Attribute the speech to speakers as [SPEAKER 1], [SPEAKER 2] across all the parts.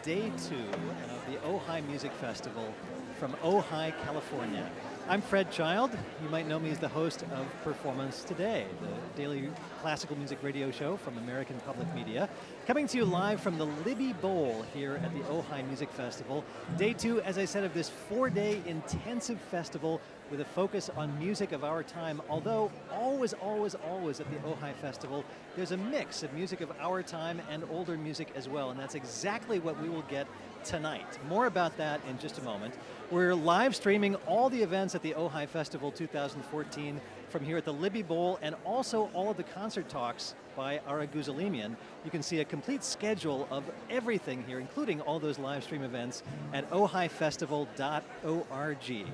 [SPEAKER 1] day 2 of the Ojai Music Festival from Ojai, California. I'm Fred Child. You might know me as the host of Performance Today, the daily classical music radio show from American Public Media. Coming to you live from the Libby Bowl here at the Ojai Music Festival. Day 2, as I said, of this 4-day intensive festival with a focus on music of our time, although always at the Ojai Festival, there's a mix of music of our time and older music as well, and that's exactly what we will get tonight. More about that in just a moment. We're live streaming all the events at the Ojai Festival 2014 from here at the Libby Bowl, and also all of the concert talks by Ara Guzalimian. You can see a complete schedule of everything here, including all those live stream events at ojaifestival.org.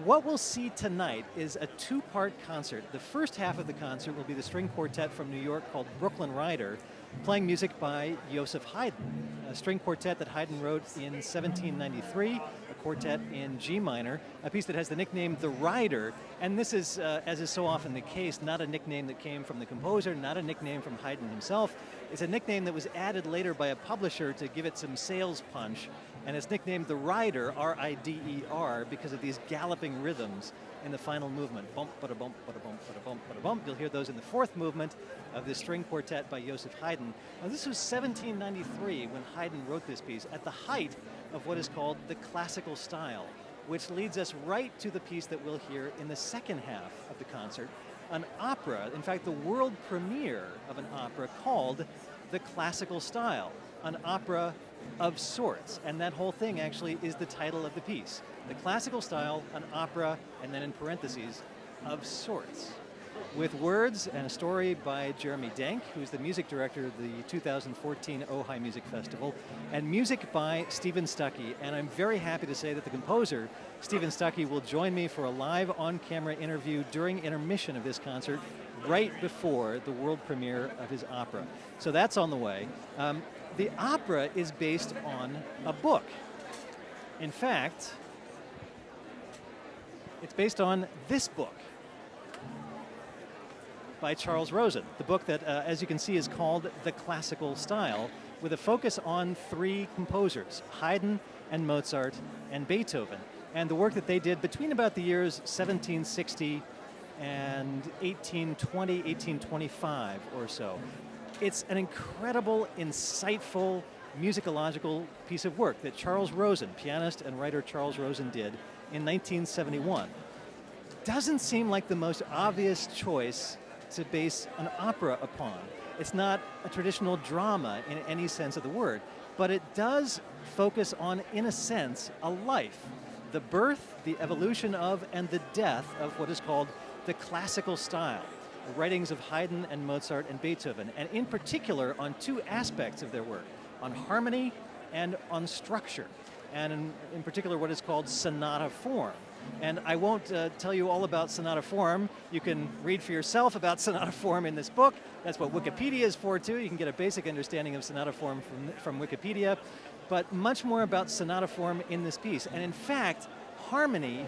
[SPEAKER 1] What we'll see tonight is a 2-part concert. The first half of the concert will be the string quartet from New York called Brooklyn Rider, playing music by Joseph Haydn, a string quartet that Haydn wrote in 1793, a quartet in G minor, a piece that has the nickname The Rider, and this is, as is so often the case, not a nickname that came from the composer, not a nickname from Haydn himself. It's a nickname that was added later by a publisher to give it some sales punch, and it's nicknamed The Rider, R-I-D-E-R, because of these galloping rhythms in the final movement. Bump, ba-da-bump, ba-da-bump, ba-da-bump, ba-da-bump. You'll hear those in the 4th movement of this string quartet by Joseph Haydn. Now this was 1793 when Haydn wrote this piece, at the height of what is called the classical style, which leads us right to the piece that we'll hear in the second half of the concert, an opera, in fact the world premiere of an opera called The Classical Style, an opera of sorts, and that whole thing actually is the title of the piece. The Classical Style, an opera, and then in parentheses, of sorts. With words and a story by Jeremy Denk, who's the music director of the 2014 Ojai Music Festival, and music by Stephen Stuckey. And I'm very happy to say that the composer, Stephen Stuckey, will join me for a live on-camera interview during intermission of this concert, right before the world premiere of his opera. So that's on the way. The opera is based on a book. In fact, it's based on this book by Charles Rosen, the book that, as you can see, is called The Classical Style, with a focus on 3 composers, Haydn and Mozart and Beethoven, and the work that they did between about the years 1760 and 1820, 1825 or so. It's an incredible, insightful, musicological piece of work that Charles Rosen, pianist and writer Charles Rosen, did in 1971. Doesn't seem like the most obvious choice to base an opera upon. It's not a traditional drama in any sense of the word, but it does focus on, in a sense, a life. The birth, the evolution of, and the death of what is called the classical style. The writings of Haydn and Mozart and Beethoven, and in particular on 2 aspects of their work, on harmony and on structure, and in particular what is called sonata form. And I won't tell you all about sonata form. You can read for yourself about sonata form in this book. That's what Wikipedia is for too. You can get a basic understanding of sonata form from Wikipedia, but much more about sonata form in this piece. And in fact, harmony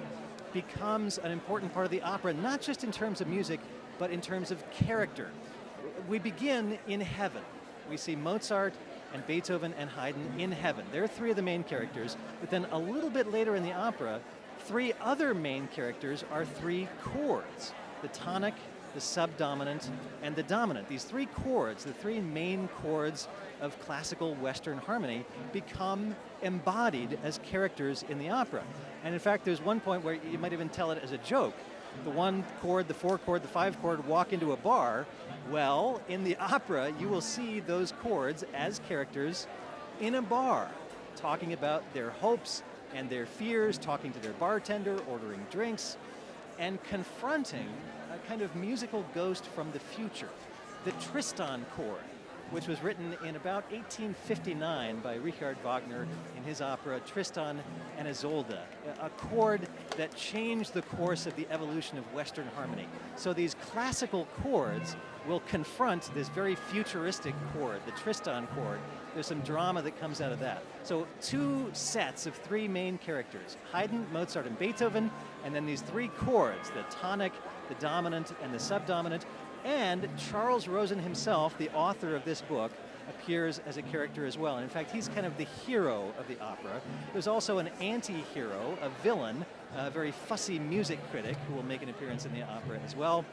[SPEAKER 1] becomes an important part of the opera, not just in terms of music, but in terms of character. We begin in heaven. We see Mozart and Beethoven and Haydn in heaven. They're 3 of the main characters, but then a little bit later in the opera, 3 other main characters are 3 chords: the tonic, the subdominant, and the dominant. These 3 chords, the 3 main chords of classical Western harmony, become embodied as characters in the opera. And in fact, there's one point where you might even tell it as a joke. The 1 chord, the 4 chord, the 5 chord walk into a bar. Well, in the opera, you will see those chords as characters in a bar, talking about their hopes and their fears, talking to their bartender, ordering drinks, and confronting a kind of musical ghost from the future, the Tristan chord, which was written in about 1859 by Richard Wagner in his opera Tristan and Isolde, a chord that changed the course of the evolution of Western harmony. So these classical chords will confront this very futuristic chord, the Tristan chord. There's some drama that comes out of that. So 2 sets of 3 main characters, Haydn, Mozart, and Beethoven, and then these 3 chords, the tonic, the dominant and the subdominant. And Charles Rosen himself, the author of this book, appears as a character as well. And in fact, he's kind of the hero of the opera. There's also an anti-hero, a villain, a very fussy music critic who will make an appearance in the opera as well.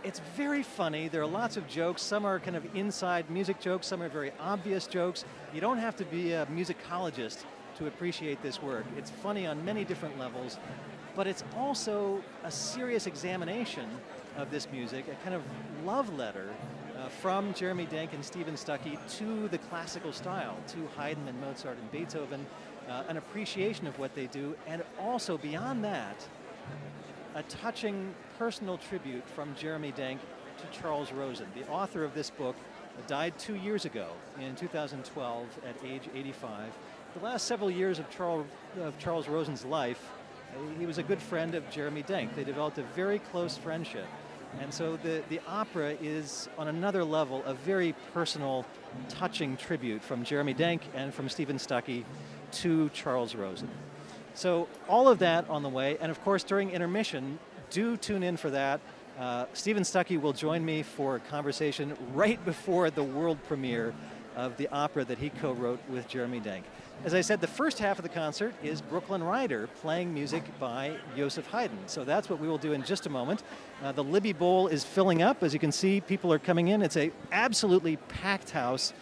[SPEAKER 1] It's very funny. There are lots of jokes. Some are kind of inside music jokes. Some are very obvious jokes. You don't have to be a musicologist to appreciate this work. It's funny on many different levels, but it's also a serious examination of this music, a kind of love letter from Jeremy Denk and Stephen Stuckey to the classical style, to Haydn and Mozart and Beethoven, an appreciation of what they do, and also beyond that, a touching personal tribute from Jeremy Denk to Charles Rosen. The author of this book died 2 years ago in 2012 at age 85. The last several years of Charles Rosen's life, he was a good friend of Jeremy Denk. They developed a very close friendship. And so the opera is, on another level, a very personal, touching tribute from Jeremy Denk and from Stephen Stuckey to Charles Rosen. So all of that on the way, and of course during intermission, do tune in for that. Stephen Stuckey will join me for a conversation right before the world premiere of the opera that he co-wrote with Jeremy Denk. As I said, the first half of the concert is Brooklyn Rider playing music by Joseph Haydn. So that's what we will do in just a moment. The Libby Bowl is filling up. As you can see, people are coming in. It's a absolutely packed house,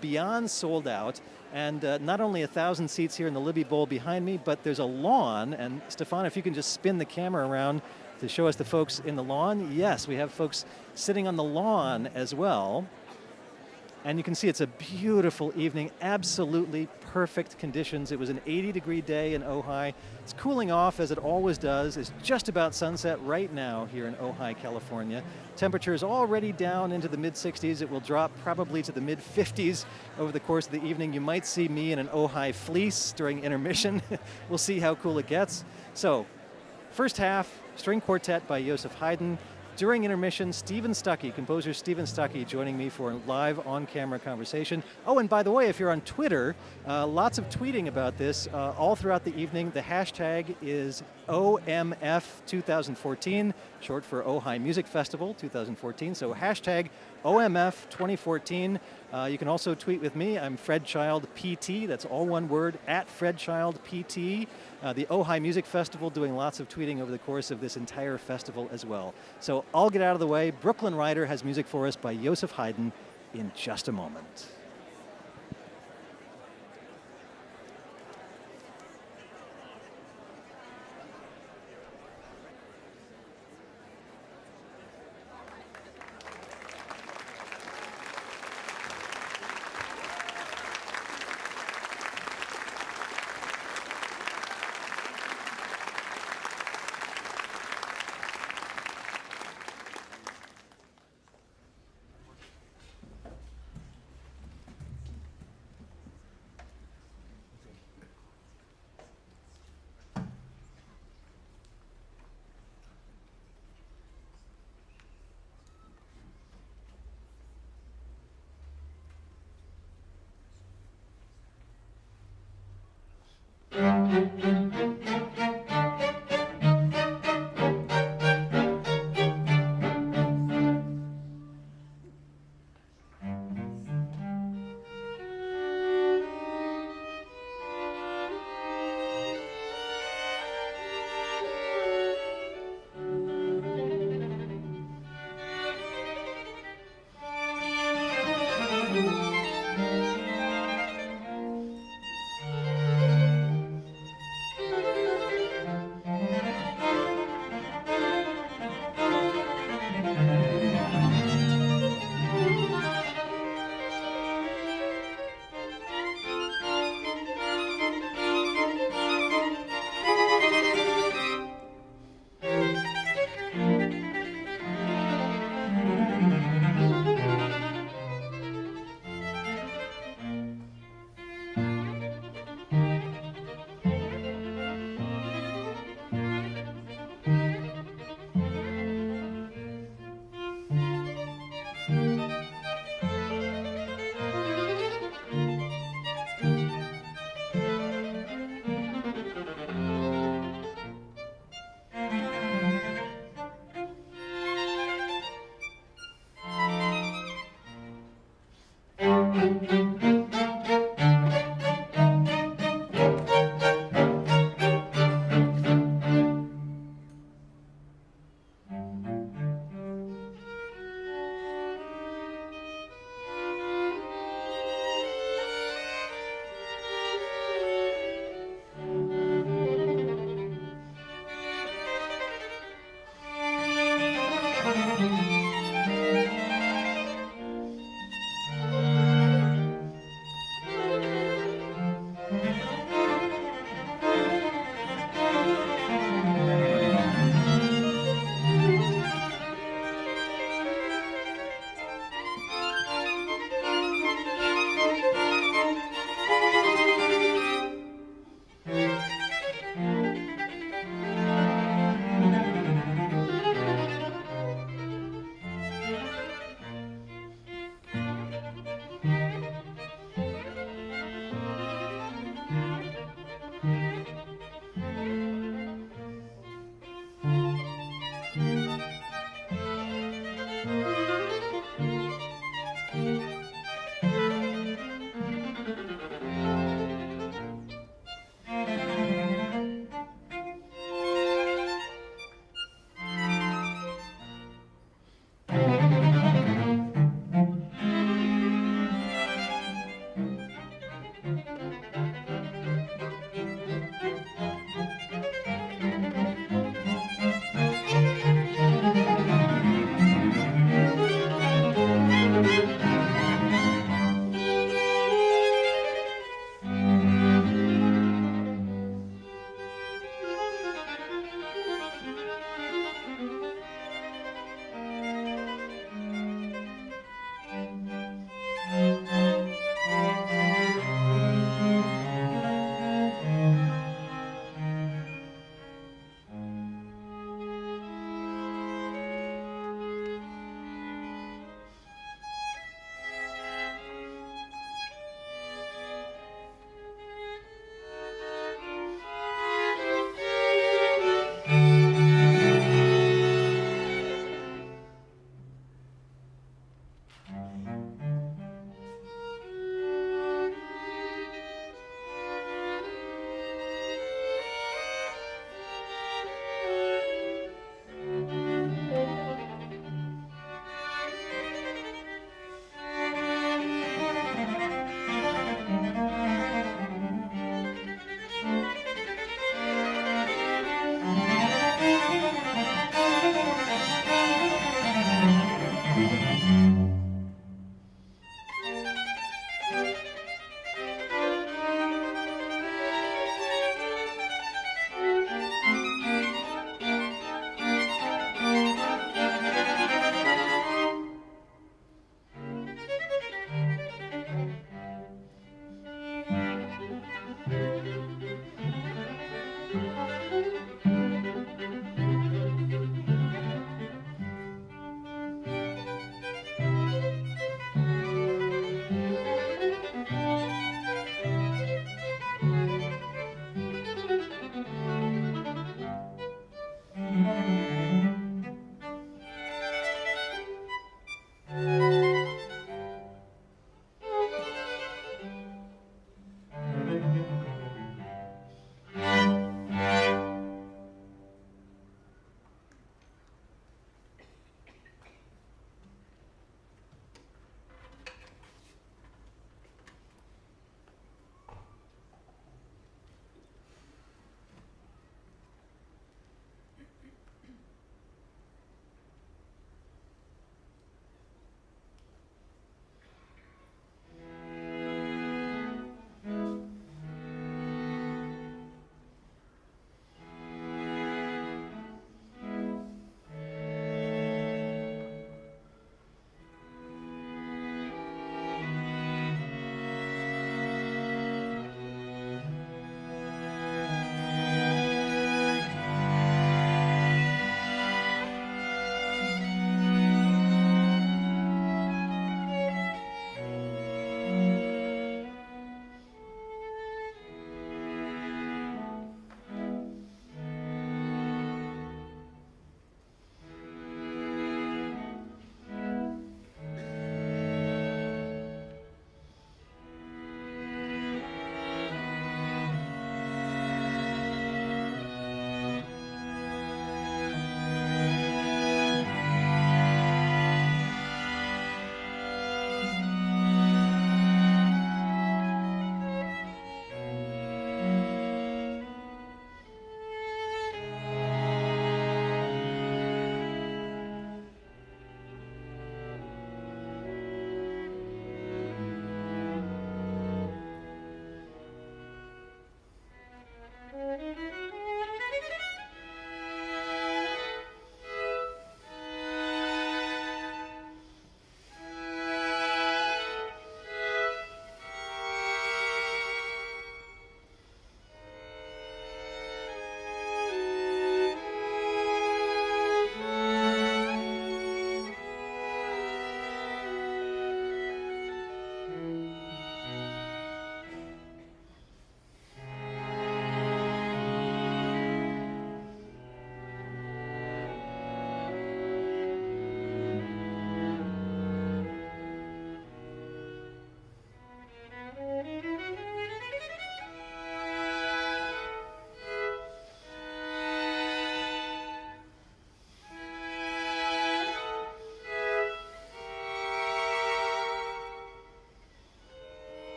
[SPEAKER 1] beyond sold out. And not only 1,000 seats here in the Libby Bowl behind me, but there's a lawn. And Stefan, if you can just spin the camera around to show us the folks in the lawn. Yes, we have folks sitting on the lawn as well. And you can see it's a beautiful evening, absolutely perfect conditions. It was an 80-degree day in Ojai. It's cooling off as it always does. It's just about sunset right now here in Ojai, California. Temperature is already down into the mid-60s. It will drop probably to the mid-50s over the course of the evening. You might see me in an Ojai fleece during intermission. We'll see how cool it gets. So, first half, string quartet by Joseph Haydn. During intermission, Stephen Stuckey, composer Stephen Stuckey, joining me for a live on-camera conversation. Oh, and by the way, if you're on Twitter, lots of tweeting about this all throughout the evening. The hashtag is OMF2014, short for Ojai Music Festival 2014. So hashtag OMF 2014. You can also tweet with me. I'm Fred Child PT. That's all one word, at Fred Child PT. The Ojai Music Festival doing lots of tweeting over the course of this entire festival as well. So I'll get out of the way. Brooklyn Rider has music for us by Joseph Haydn in just a moment.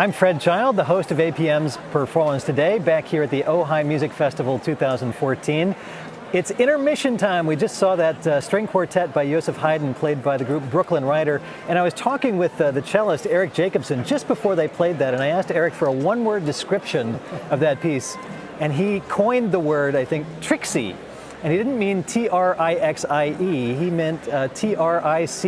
[SPEAKER 1] I'm Fred Child, the host of APM's Performance Today, back here at the Ojai Music Festival 2014. It's intermission time. We just saw that string quartet by Joseph Haydn played by the group Brooklyn Rider, and I was talking with the cellist Eric Jacobson just before they played that, and I asked Eric for a one-word description of that piece, and he coined the word, I think, tricksy. And he didn't mean T-R-I-X-I-E, he meant T-R-I-C-K-S-I-E,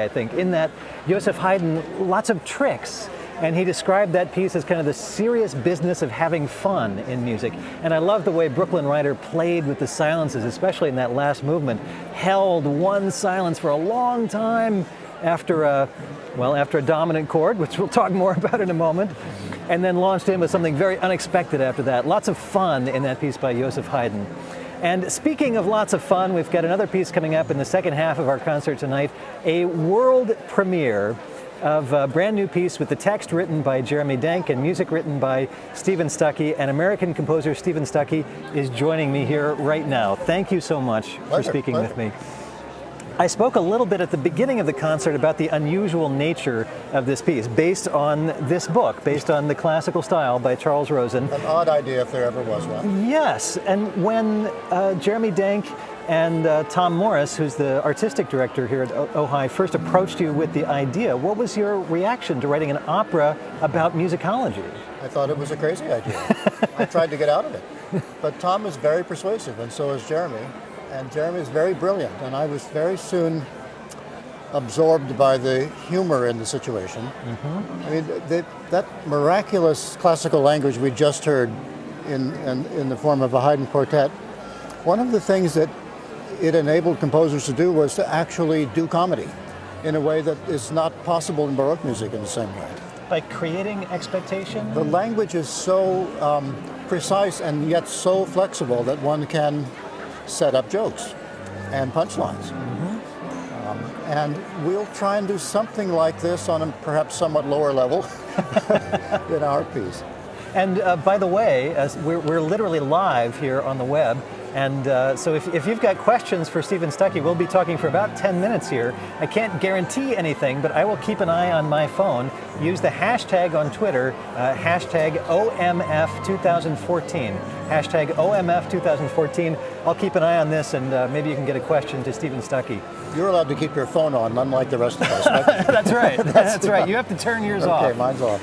[SPEAKER 1] I think, in that Joseph Haydn, lots of tricks. And he described that piece as kind of the serious business of having fun in music. And I love the way Brooklyn Rider played with the silences, especially in that last movement, held one silence for a long time after a dominant chord, which we'll talk more about in a moment, and then launched in with something very unexpected after that. Lots of fun in that piece by Joseph Haydn. And speaking of lots of fun, we've got another piece coming up in the second half of our concert tonight, a world premiere of a brand new piece with the text written by Jeremy Denk and music written by Stephen Stuckey. And American composer Stephen Stuckey is joining me here right now. Thank you so much for speaking with me. I spoke a little bit at the beginning of the concert about the unusual nature of this piece, based on this book, based on The Classical Style by Charles Rosen.
[SPEAKER 2] An odd idea if there ever was one.
[SPEAKER 1] Yes, and when Jeremy Denk and Tom Morris, who's the artistic director here at Ojai, first approached you with the idea, what was your reaction to writing an opera about musicology?
[SPEAKER 2] I thought it was a crazy idea. I tried to get out of it. But Tom is very persuasive, and so is Jeremy. And Jeremy is very brilliant, and I was very soon absorbed by the humor in the situation. Mm-hmm. I mean, that miraculous classical language we just heard in the form of a Haydn quartet, one of the things that it enabled composers to do was to actually do comedy in a way that is not possible in Baroque music in the same way.
[SPEAKER 1] By creating expectation?
[SPEAKER 2] The language is so precise and yet so flexible that one can set up jokes and punchlines. Mm-hmm. And we'll try and do something like this on a perhaps somewhat lower level in our piece.
[SPEAKER 1] And by the way, we're literally live here on the web. And so if you've got questions for Stephen Stuckey, we'll be talking for about 10 minutes here. I can't guarantee anything, but I will keep an eye on my phone. Use the hashtag on Twitter, hashtag OMF2014. Hashtag OMF2014. I'll keep an eye on this, and maybe you can get a question to Stephen Stuckey.
[SPEAKER 2] You're allowed to keep your phone on, unlike the rest of us. Right?
[SPEAKER 1] That's right. That's right. You have to turn yours off.
[SPEAKER 2] Okay, mine's off.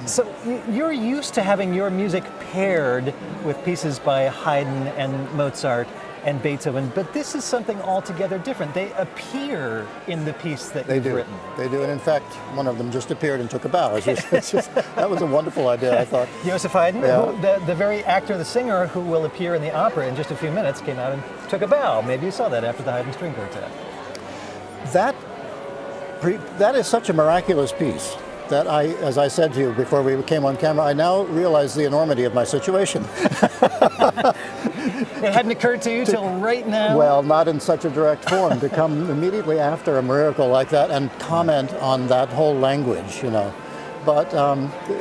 [SPEAKER 1] So you're used to having your music paired with pieces by Haydn and Mozart and Beethoven, but this is something altogether different. They appear in the piece that you've written.
[SPEAKER 2] They do, and in fact, one of them just appeared and took a bow. That was a wonderful idea, I thought.
[SPEAKER 1] Joseph Haydn,
[SPEAKER 2] yeah.
[SPEAKER 1] the very actor, the singer who will appear in the opera in just a few minutes, came out and took a bow. Maybe you saw that after the Haydn String Quartet.
[SPEAKER 2] That is such a miraculous piece that as I said to you before we came on camera, I now realize the enormity of my situation.
[SPEAKER 1] It hadn't occurred to you till right now?
[SPEAKER 2] Well, not in such a direct form, to come immediately after a miracle like that and comment on that whole language, you know. But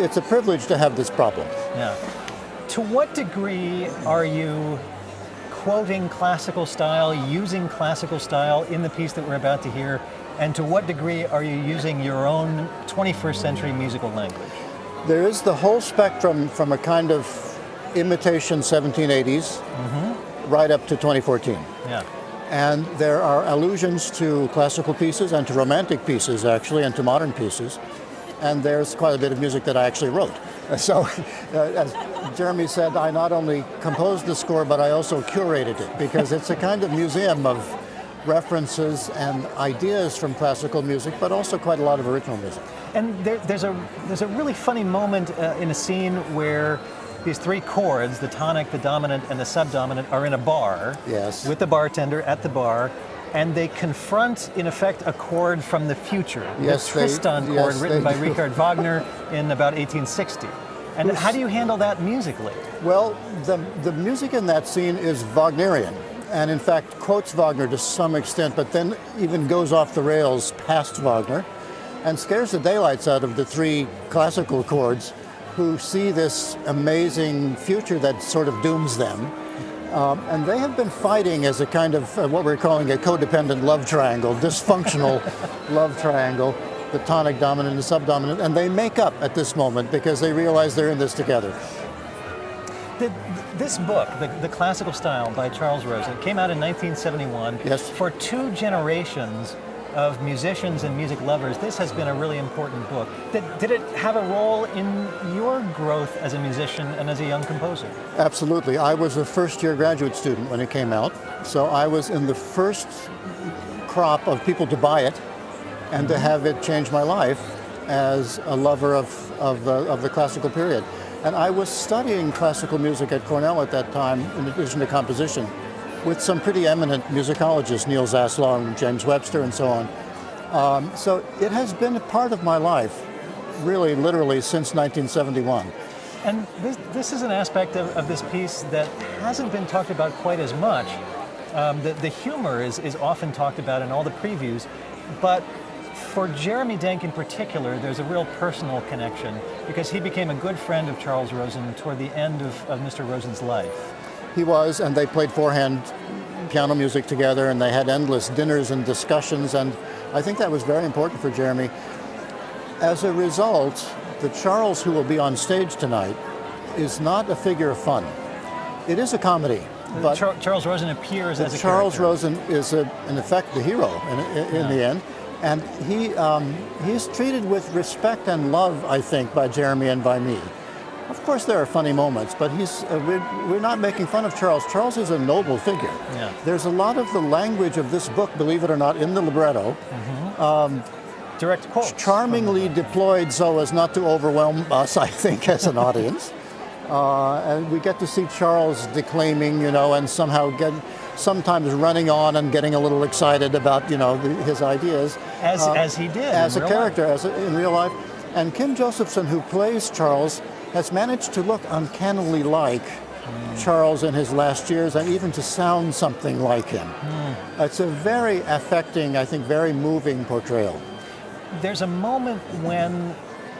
[SPEAKER 2] it's a privilege to have this problem.
[SPEAKER 1] Yeah. To what degree are you quoting classical style, using classical style in the piece that we're about to hear? And to what degree are you using your own 21st century musical language?
[SPEAKER 2] There is the whole spectrum from a kind of imitation 1780s right up to 2014.
[SPEAKER 1] Yeah.
[SPEAKER 2] And there are allusions to classical pieces and to romantic pieces, actually, and to modern pieces. And there's quite a bit of music that I actually wrote. So, as Jeremy said, I not only composed the score, but I also curated it, because it's a kind of museum of references and ideas from classical music, but also quite a lot of original music.
[SPEAKER 1] And there's a really funny moment in a scene where these three chords, the tonic, the dominant, and the subdominant, are in a bar.
[SPEAKER 2] Yes.
[SPEAKER 1] With the bartender at the bar, and they confront, in effect, a chord from the future.
[SPEAKER 2] Yes,
[SPEAKER 1] the Tristan chord written by Richard Wagner in about 1860. And how do you handle that musically?
[SPEAKER 2] Well, the music in that scene is Wagnerian, and in fact quotes Wagner to some extent, but then even goes off the rails past Wagner and scares the daylights out of the three classical chords who see this amazing future that sort of dooms them. And they have been fighting as a kind of what we're calling a codependent love triangle, dysfunctional love triangle, the tonic dominant and the subdominant, and they make up at this moment because they realize they're in this together.
[SPEAKER 1] This book, the Classical Style by Charles Rosen, came out in 1971.
[SPEAKER 2] Yes.
[SPEAKER 1] For 2 generations of musicians and music lovers, this has been a really important book. Did it have a role in your growth as a musician and as a young composer?
[SPEAKER 2] Absolutely. I was a first-year graduate student when it came out, so I was in the first crop of people to buy it and to have it change my life as a lover of the classical period. And I was studying classical music at Cornell at that time, in addition to composition, with some pretty eminent musicologists, Neil Zaslow and James Webster and so on. So it has been a part of my life, really, literally, since 1971.
[SPEAKER 1] And this is an aspect of this piece that hasn't been talked about quite as much. The humor is often talked about in all the previews, but for Jeremy Denk in particular, there's a real personal connection because he became a good friend of Charles Rosen toward the end of Mr. Rosen's life.
[SPEAKER 2] He was, and they played four-hand piano music together, and they had endless dinners and discussions, and I think that was very important for Jeremy. As a result, the Charles who will be on stage tonight is not a figure of fun. It is a comedy. But
[SPEAKER 1] Charles Rosen appears as a
[SPEAKER 2] Charles
[SPEAKER 1] character.
[SPEAKER 2] Rosen is, in effect, the hero in the end. And he's treated with respect and love, I think, by Jeremy and by me. Of course, there are funny moments, but we're not making fun of Charles. Charles is a noble figure.
[SPEAKER 1] Yeah.
[SPEAKER 2] There's a lot of the language of this book, believe it or not, in the libretto.
[SPEAKER 1] Direct quotes.
[SPEAKER 2] Charmingly deployed so as not to overwhelm us, I think, as an audience. And we get to see Charles declaiming, and somehow sometimes running on and getting a little excited about, his ideas.
[SPEAKER 1] As he did
[SPEAKER 2] as
[SPEAKER 1] in
[SPEAKER 2] a
[SPEAKER 1] real
[SPEAKER 2] character,
[SPEAKER 1] life.
[SPEAKER 2] in real life. And Kim Josephson, who plays Charles, has managed to look uncannily like Charles in his last years, and even to sound something like him. It's a very affecting, I think, very moving portrayal.
[SPEAKER 1] There's a moment when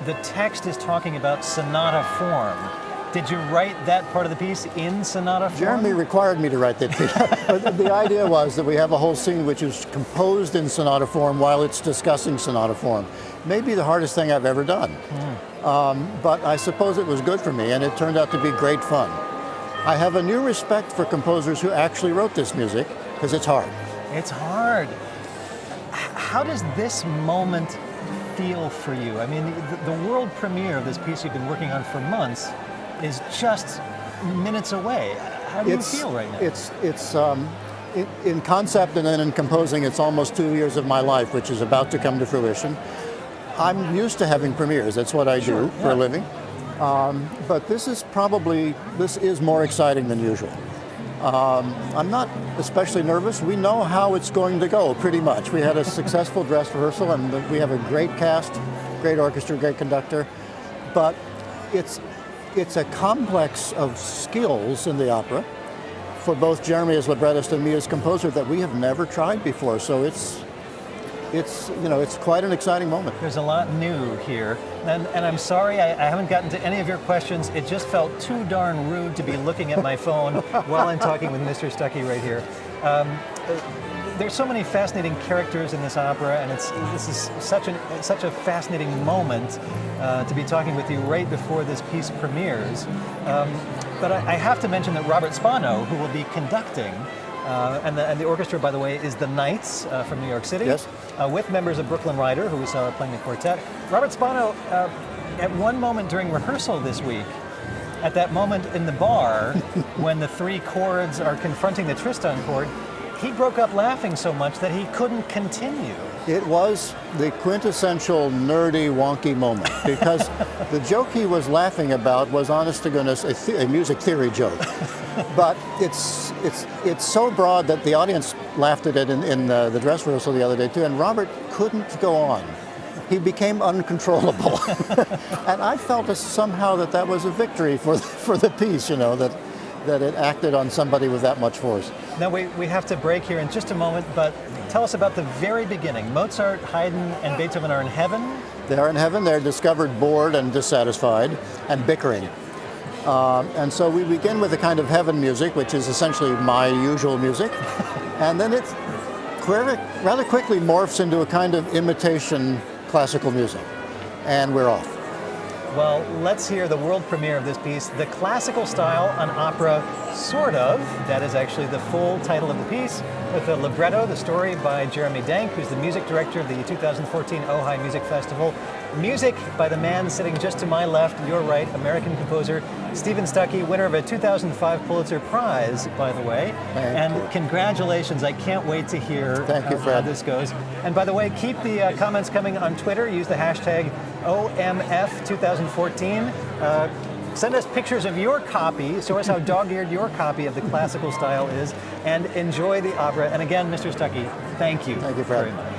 [SPEAKER 1] the text is talking about sonata form. Did you write that part of the piece in sonata form?
[SPEAKER 2] Jeremy required me to write that piece. But the idea was that we have a whole scene which is composed in sonata form while it's discussing sonata form. Maybe the hardest thing I've ever done. But I suppose it was good for me, and it turned out to be great fun. I have a new respect for composers who actually wrote this music, because it's hard.
[SPEAKER 1] It's hard. How does this moment feel for you? I mean, the world premiere of this piece you've been working on for months is just minutes away. How do you feel right now?
[SPEAKER 2] It's in concept and then in composing, it's almost 2 years of my life, which is about to come to fruition. I'm used to having premieres. That's what I do for a living. But this is more exciting than usual. I'm not especially nervous. We know how it's going to go, pretty much. We had a successful dress rehearsal, and we have a great cast, great orchestra, great conductor. But it's a complex of skills in the opera for both Jeremy as librettist and me as composer that we have never tried before. So it's quite an exciting moment.
[SPEAKER 1] There's a lot new here. And I'm sorry I haven't gotten to any of your questions. It just felt too darn rude to be looking at my phone while I'm talking with Mr. Stuckey right here. There's so many fascinating characters in this opera, and this is such a fascinating moment to be talking with you right before this piece premieres. But I have to mention that Robert Spano, who will be conducting, and the orchestra, by the way, is the Knights from New York City,
[SPEAKER 2] yes.
[SPEAKER 1] With members of Brooklyn Rider, who we saw playing the quartet. Robert Spano, at one moment during rehearsal this week, at that moment in the bar, when the three chords are confronting the Tristan chord, he broke up laughing so much that he couldn't continue.
[SPEAKER 2] It was the quintessential nerdy, wonky moment, because the joke he was laughing about was, honest to goodness, a music theory joke. But it's so broad that the audience laughed at it in the dress rehearsal the other day too, and Robert couldn't go on. He became uncontrollable. And I felt somehow that was a victory for the piece, that it acted on somebody with that much force.
[SPEAKER 1] Now we have to break here in just a moment, but tell us about the very beginning. Mozart, Haydn, and Beethoven are in heaven?
[SPEAKER 2] They are in heaven. They're discovered bored and dissatisfied and bickering. And so we begin with a kind of heaven music, which is essentially my usual music. And then it rather quickly morphs into a kind of imitation classical music. And we're off.
[SPEAKER 1] Well, let's hear the world premiere of this piece, The Classical Style, an opera, sort of. That is actually the full title of the piece, with the libretto, the story by Jeremy Dank, who's the music director of the 2014 Ojai Music Festival. Music by the man sitting just to my left, your right, American composer Stephen Stuckey, winner of a 2005 Pulitzer Prize, by the way. And congratulations, I can't wait to hear how this goes. And by the way, keep the comments coming on Twitter. Use the hashtag OMF2014. Send us pictures of your copy. Show us how dog-eared your copy of The Classical Style is. And enjoy the opera. And again, Mr. Stuckey, thank you, very much.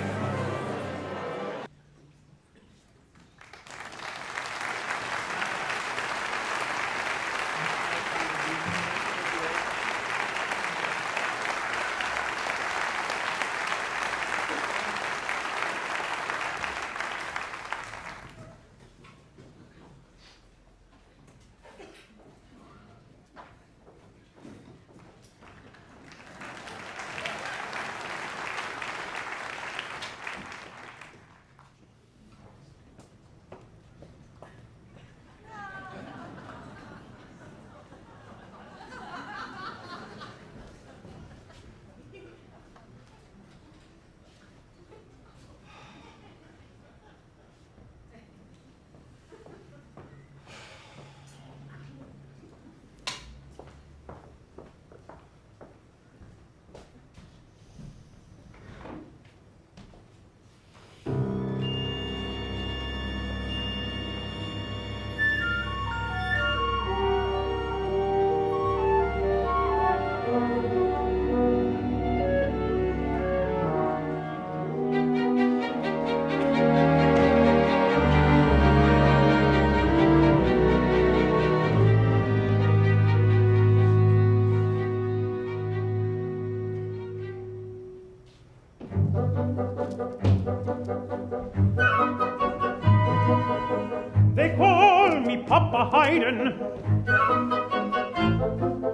[SPEAKER 3] They call me Papa Haydn.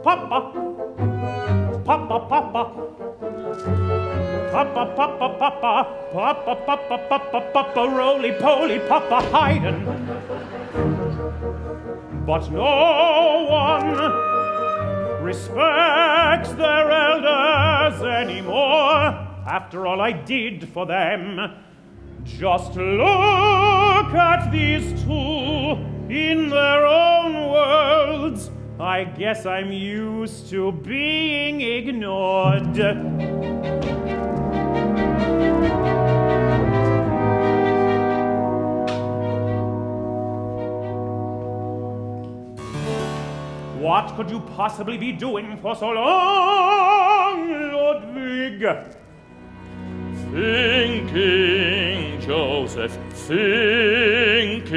[SPEAKER 3] Papa. Papa, Papa. Papa, Papa, Papa. Papa, Papa, Papa, Papa, roly-poly Papa Haydn. But no one respects their elders anymore after all I did for them. Just look at these two in their own worlds. I guess I'm used to being ignored. What could you possibly be doing for so long, Ludwig? Thinking, Joseph, thinking.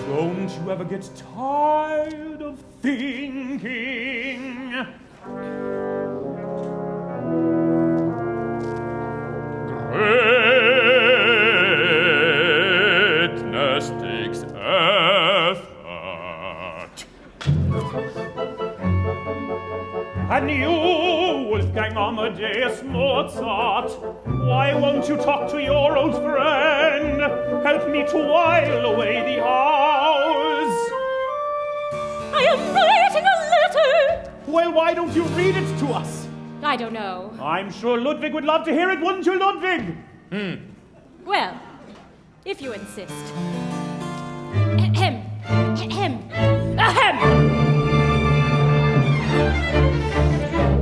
[SPEAKER 3] Don't you ever get tired of thinking? Greatness takes effort. And you, Wolfgang Amadeus Mozart, why won't you talk to your old friend? Help me to while away the hours.
[SPEAKER 4] I am writing a letter.
[SPEAKER 3] Well, why don't you read it to us?
[SPEAKER 4] I don't know.
[SPEAKER 3] I'm sure Ludwig would love to hear it, wouldn't you, Ludwig?
[SPEAKER 4] Well, if you insist. Ahem. Ahem. Ahem.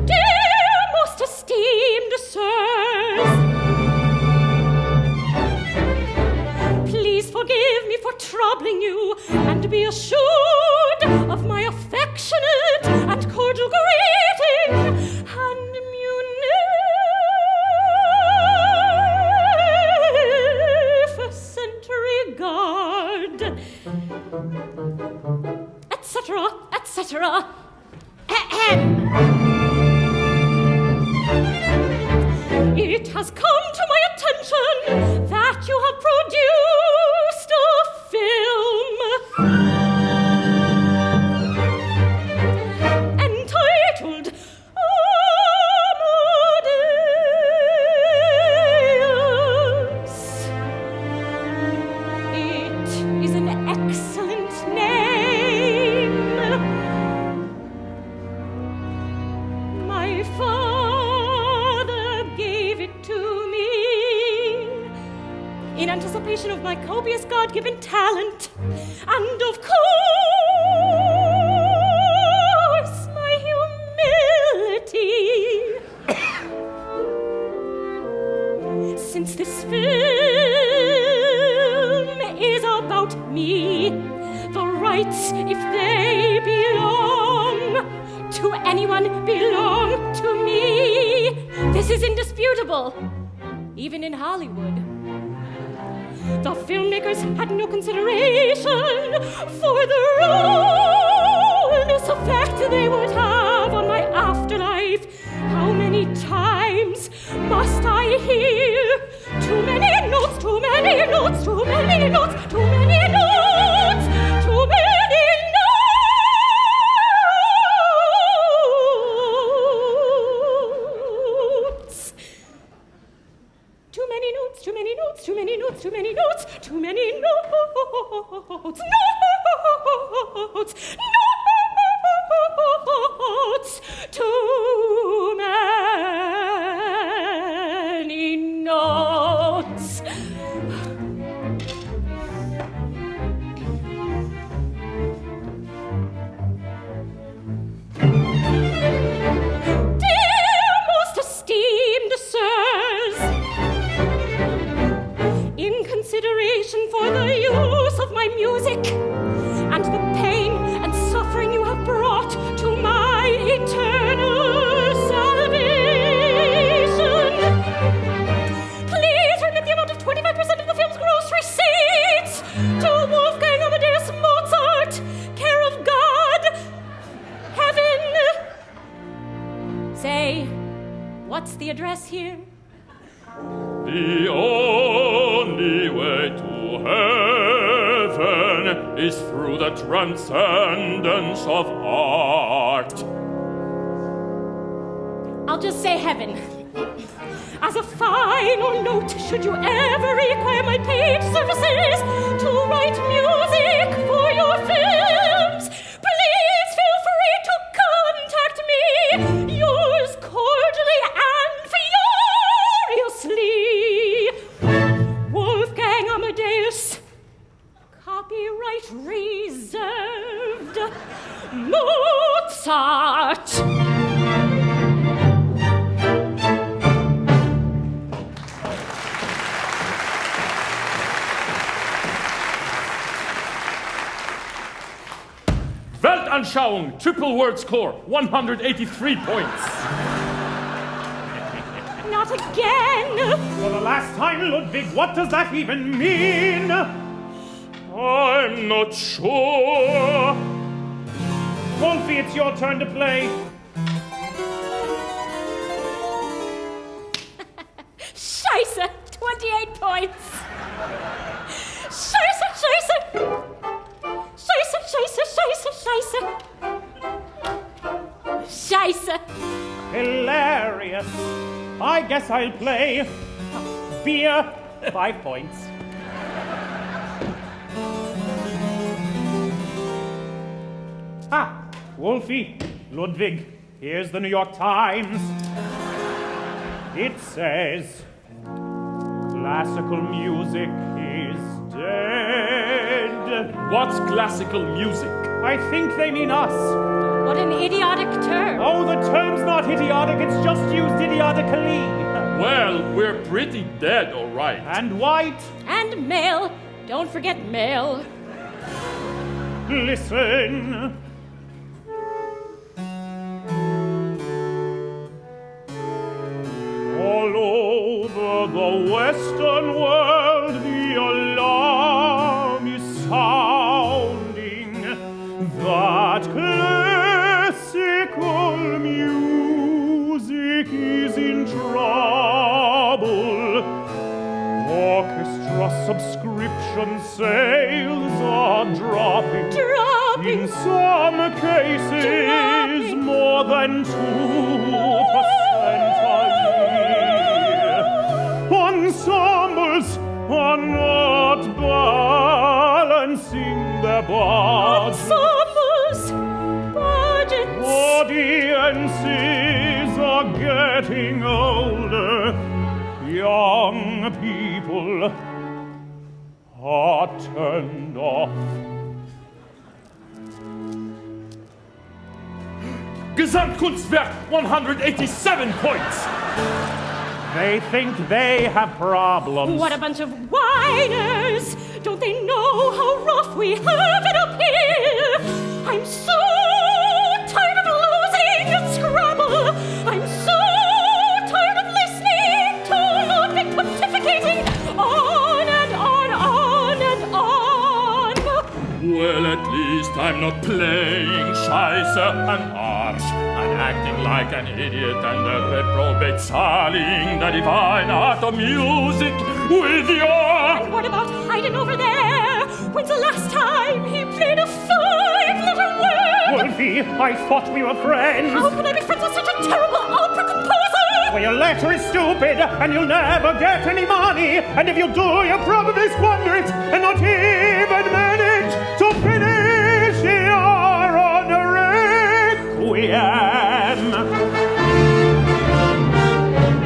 [SPEAKER 4] Dear most esteemed sirs, please forgive me for troubling you, and be assured of my affectionate and cordial greeting and munificent regard, etc., etc. Ahem. It has come to my attention that you have produced a film entitled Amadeus. demonstration of my copious God-given talent. And of course, my humility. Since this film is about me, the rights, if they belong to anyone, belong to me. This is indisputable, even in Hollywood. The filmmakers had no consideration for the ruinous effect they would have on my afterlife. How many times must I hear? Too many notes, too many notes, too many notes, too many notes, too many notes. Too many notes, too many notes, too many notes, too many notes, too many notes, notes, notes, too many notes. Dear most esteemed sirs, in consideration for the use of my music and the pain and suffering you have brought to my eternal salvation, please remit the amount of 25% of the film's gross receipts to Wolfgang Amadeus Mozart, care of God, heaven. Say, what's the address here?
[SPEAKER 3] The only way to heaven is through the transcendence of art.
[SPEAKER 4] I'll just say heaven. As a final note, should you ever require my paid services to write music for your films, please feel free to contact me. Yours cordially and furiously, Wolfgang Amadeus. Copyright reserved. Mozart.
[SPEAKER 3] Weltanschauung, triple word score, 183 points.
[SPEAKER 4] Not again.
[SPEAKER 3] For the last time, Ludwig, what does that even mean? I'm not sure. Wolfie, it's your turn to play.
[SPEAKER 4] Scheisse, 28 points. Scheisse, scheisse. Scheisse, scheisse, scheisse, scheisse. Scheisse.
[SPEAKER 3] Hilarious. I guess I'll play. Beer, 5 points. Ah, Wolfie, Ludwig, here's the New York Times. It says, classical music is dead. What's classical music? I think they mean us.
[SPEAKER 4] What an idiotic term.
[SPEAKER 3] Oh, the term's not idiotic, it's just used idiotically. Well, we're pretty dead, all right. And white.
[SPEAKER 4] And male. Don't forget male.
[SPEAKER 3] Listen. All over the Western world, the alarm is sounding that classical music is in trouble. Orchestra subscription sales are dropping. In some cases,
[SPEAKER 4] Dropping.
[SPEAKER 3] more than 2% a year. Ensembles are not balancing their budget.
[SPEAKER 4] Ensembles, budgets.
[SPEAKER 3] Audiences are getting older. Young people are turned off.
[SPEAKER 5] Gesamtkunstwerk, 187 points.
[SPEAKER 3] They think they have problems.
[SPEAKER 4] What a bunch of whiners! Don't they know how rough we have it up here? I'm so tired of losing at Scrabble. I'm so tired of listening to Ludwig pontificating on and on and on.
[SPEAKER 5] Well, at least I'm not playing Scheiße and Arsch and acting like an idiot and a reprobate, selling the divine art of music with your...
[SPEAKER 4] And what about Haydn over there? When's the last time he played a five-letter word?
[SPEAKER 3] Wolfie, I thought we were friends.
[SPEAKER 4] How can I be friends with such a terrible opera composer?
[SPEAKER 3] Well, your letter is stupid, and you'll never get any money. And if you do, you'll probably squander it, and not even manage to finish your requiem.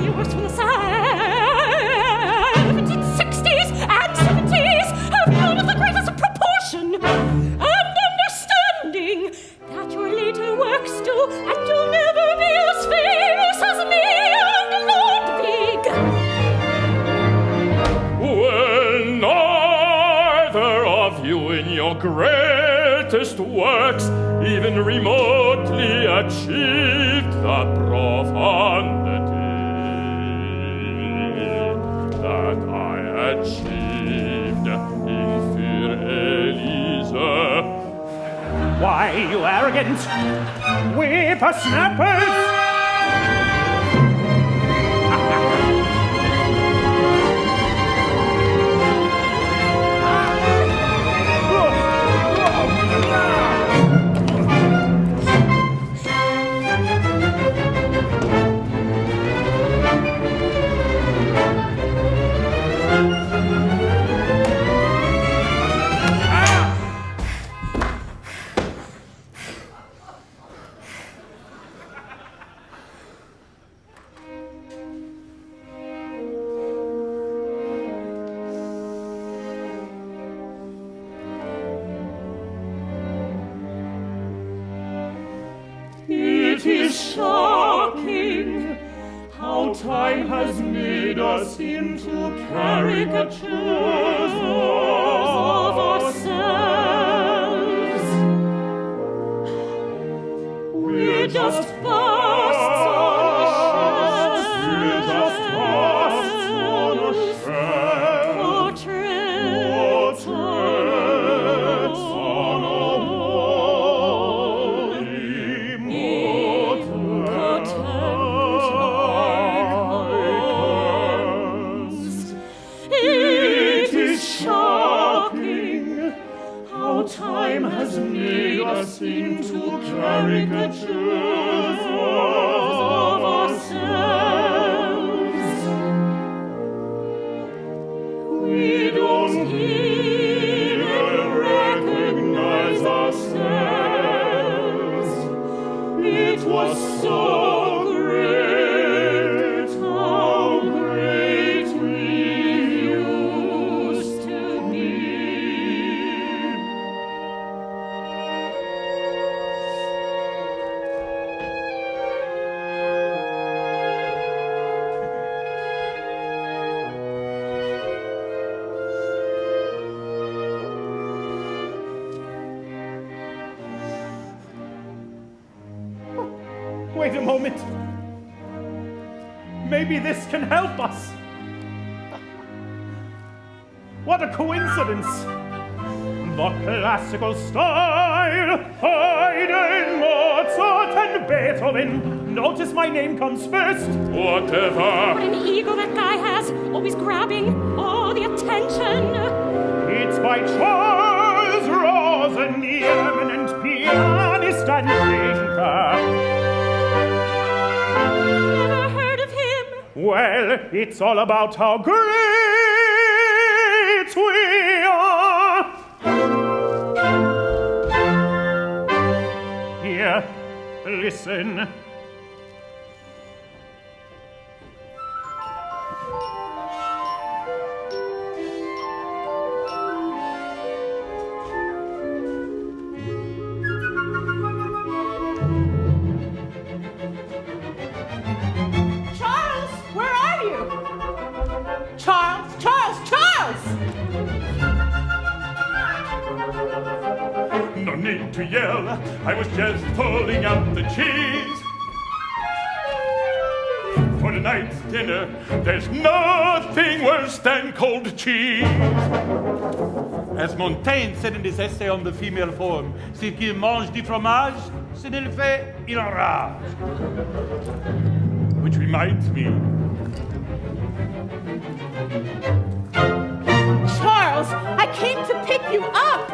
[SPEAKER 4] He works from the 1760s and 70s have none of the greatest proportion and understanding that your later works do, and you'll never be as famous as me and Ludwig.
[SPEAKER 5] Well, neither of you in your greatest works even remotely achieved the profundity that I achieved in Für Elise.
[SPEAKER 3] Why, you arrogant whippersnappers!
[SPEAKER 4] It is shocking how time has made us into caricatures of ourselves. We're just busts on a shelf. Portraits on a wall. It is shocking how time has made us into caricatures of ourselves. We don't even recognize ourselves. It was so great, how great we used to be.
[SPEAKER 3] Wait a moment. Maybe this can help us. What a coincidence. The classical style, Haydn, Mozart, and Beethoven. Notice my name comes first.
[SPEAKER 5] Whatever.
[SPEAKER 4] What an ego that guy has, always grabbing all the attention.
[SPEAKER 3] It's by Charles Rosen, the eminent pianist and thinker.
[SPEAKER 4] Never heard of him.
[SPEAKER 3] Well, it's all about how great we are. Here, listen.
[SPEAKER 5] to yell. I was just pulling out the cheese. For tonight's dinner, there's nothing worse than cold cheese.
[SPEAKER 6] As Montaigne said in his essay on the female form, ce qui mange du fromage, ce ne le fait, il enrage.
[SPEAKER 5] Which reminds me,
[SPEAKER 7] Charles, I came to pick you up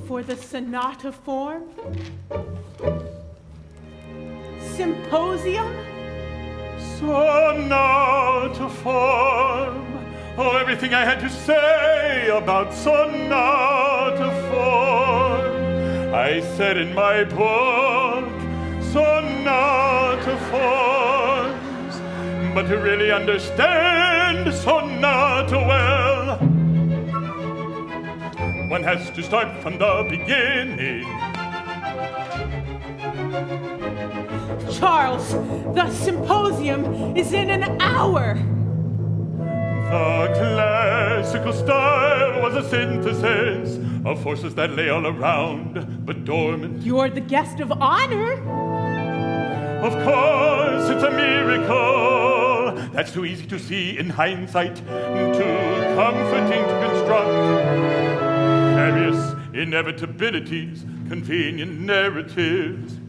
[SPEAKER 7] for the sonata form. Symposium?
[SPEAKER 5] sonata form. Oh, everything I had to say about sonata form, I said in my book, sonata forms. But to really understand sonata well, one has to start from the beginning.
[SPEAKER 7] Charles, the symposium is in an hour.
[SPEAKER 5] The classical style was a synthesis of forces that lay all around, but dormant.
[SPEAKER 7] You're the guest of honor.
[SPEAKER 5] Of course, it's a miracle. That's too easy to see in hindsight, too comforting to construct. Various inevitabilities, convenient narratives.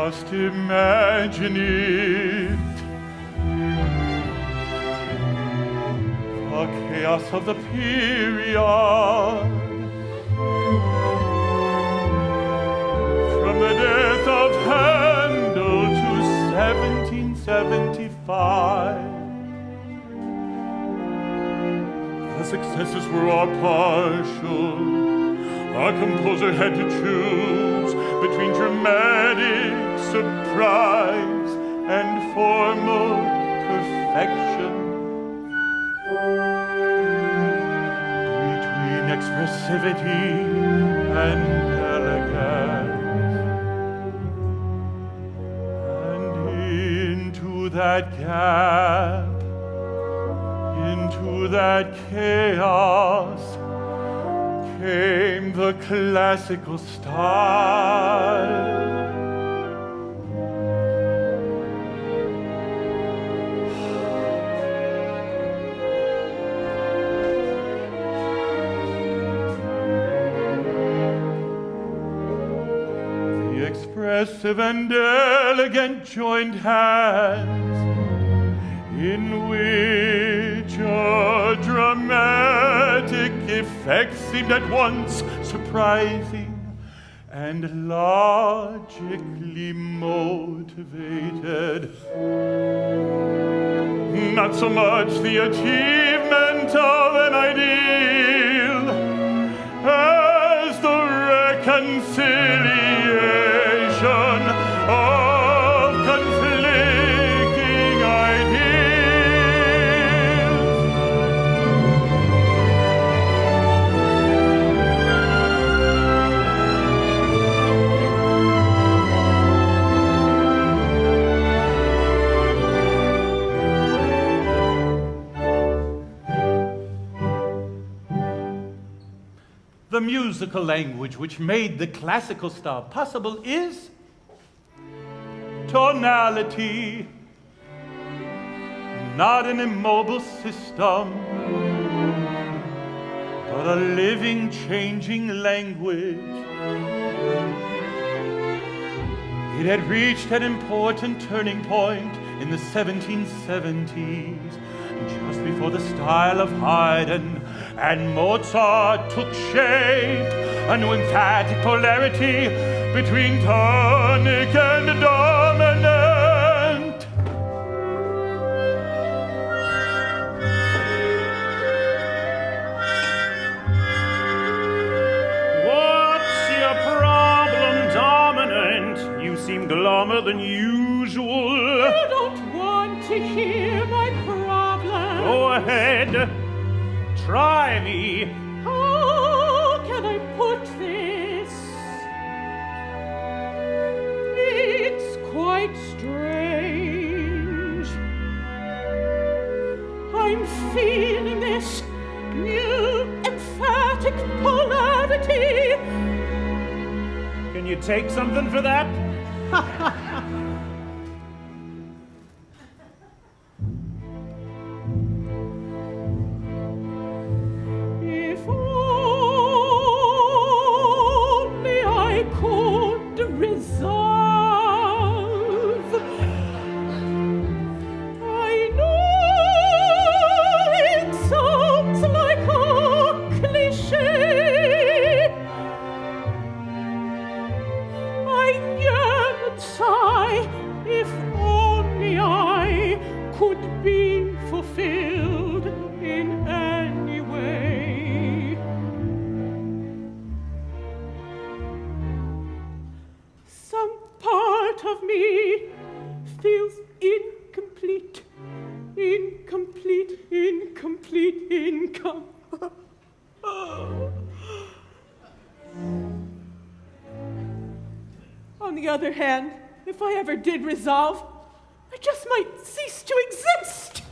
[SPEAKER 5] Just imagine it, the chaos of the period, from the death of Handel to 1775. The successes were all partial. Our composer had to choose between dramatic surprise and formal perfection, between expressivity and elegance, and into that gap, into that chaos, came the classical style. The expressive and elegant joined hands, in which a dramatic effect seemed at once surprising and logically motivated. Not so much the achievement of an ideal as the reconciliation of conflicting ideals.
[SPEAKER 6] The musical language which made the classical style possible is tonality, not an immobile system, but a living, changing language. It had reached an important turning point in the 1770s, just before the style of Haydn and Mozart took shape, a new emphatic polarity between tonic and dominant.
[SPEAKER 3] What's your problem, dominant? You seem glummer than usual.
[SPEAKER 7] You don't want to hear my problem.
[SPEAKER 3] Go ahead. Try me.
[SPEAKER 7] How can I put this? quite strange. I'm feeling this new emphatic polarity.
[SPEAKER 3] Can you take something for that?
[SPEAKER 7] If only I could resolve. I know it sounds like a cliché. I yearn and sigh, if only I could be fulfilled in any way. Some part of me feels incomplete. On the other hand, if I ever did resolve, I just might cease to exist.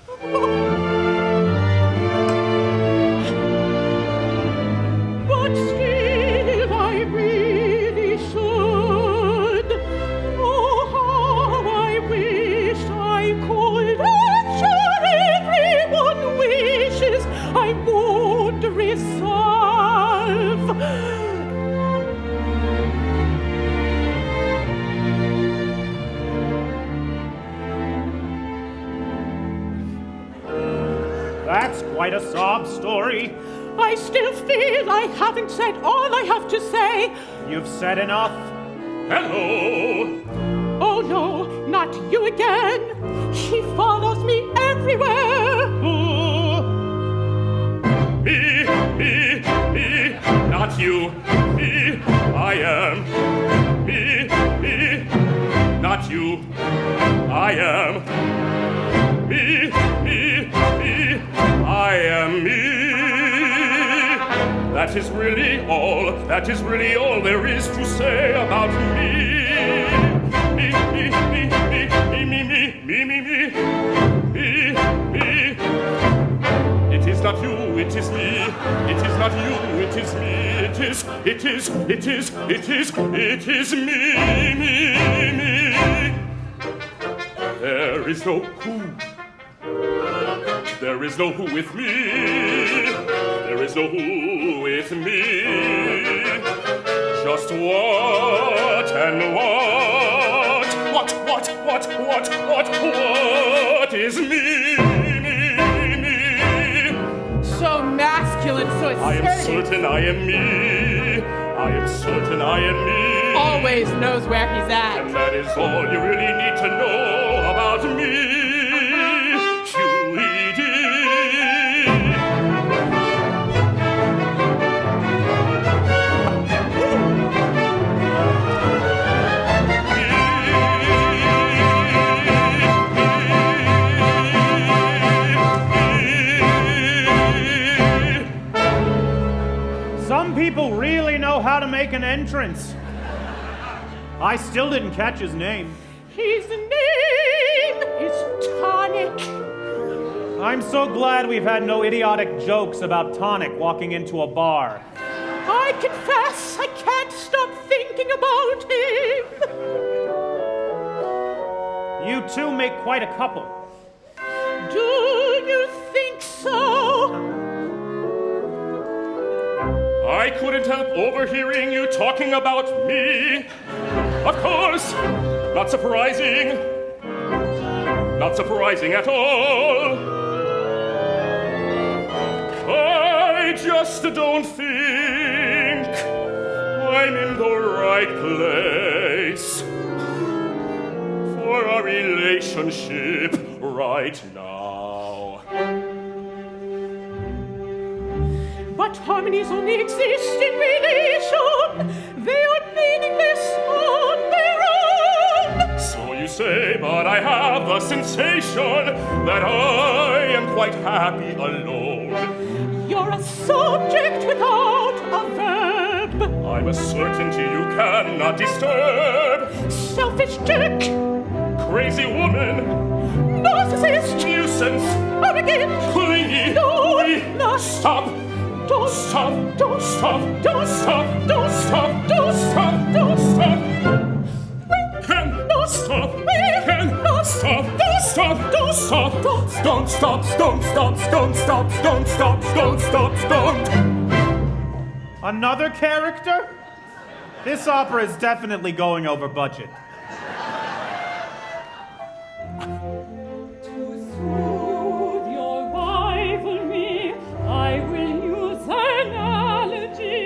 [SPEAKER 7] But still I really should. Oh, how I wish I could. I'm sure everyone wishes I would resolve.
[SPEAKER 3] That's quite a sob story.
[SPEAKER 7] I still feel I haven't said all I have to say.
[SPEAKER 3] You've said enough.
[SPEAKER 5] Hello!
[SPEAKER 7] Oh no, not you again. He follows me everywhere.
[SPEAKER 3] Who?
[SPEAKER 5] Me, not you. Me, I am. Me, not you. I am. Me, I am me. That is really all there is to say about me. Me. It is not you, it is me. It is not you, it is me. It is me. There is no who. There is no who with me. There is no who with me. Just what and what? What is me?
[SPEAKER 7] So masculine, so assertive.
[SPEAKER 5] I am certain I am me. I am certain I am me.
[SPEAKER 7] Always knows where he's at.
[SPEAKER 5] And that is all you really need to know about me.
[SPEAKER 3] Some people really know how to make an entrance. I still didn't catch his name.
[SPEAKER 7] His name is Tonic.
[SPEAKER 3] I'm so glad we've had no idiotic jokes about Tonic walking into a bar.
[SPEAKER 7] I confess I can't stop thinking about him.
[SPEAKER 3] You two make quite a couple.
[SPEAKER 7] Do you think so?
[SPEAKER 5] I couldn't help overhearing you talking about me. Of course, not surprising. Not surprising at all. I just don't think I'm in the right place for a relationship right now.
[SPEAKER 7] But harmonies only exist in relation. They are meaningless on their own.
[SPEAKER 5] So you say, but I have the sensation that I am quite happy alone.
[SPEAKER 7] You're a subject without a verb.
[SPEAKER 5] I'm a certainty you cannot disturb.
[SPEAKER 7] Selfish jerk.
[SPEAKER 5] crazy woman.
[SPEAKER 7] Narcissist!
[SPEAKER 5] Nuisance.
[SPEAKER 7] Arrogant!
[SPEAKER 5] Clingy.
[SPEAKER 7] No,
[SPEAKER 5] We-
[SPEAKER 7] not.
[SPEAKER 5] Stop.
[SPEAKER 7] Don't
[SPEAKER 5] Stop.
[SPEAKER 7] Don't
[SPEAKER 5] Stop.
[SPEAKER 7] Don't
[SPEAKER 5] Stop.
[SPEAKER 7] Don't
[SPEAKER 5] Stop.
[SPEAKER 7] Don't
[SPEAKER 5] Stop.
[SPEAKER 7] Don't
[SPEAKER 5] Stop. Can stop. Can stop. Stop. Don't stop. Don't stop. Don't stop. Don't stop. Don't stop. Don't stop. Don't.
[SPEAKER 6] Another character? This opera is definitely going over budget.
[SPEAKER 4] To soothe your rivalry, I will use analogy.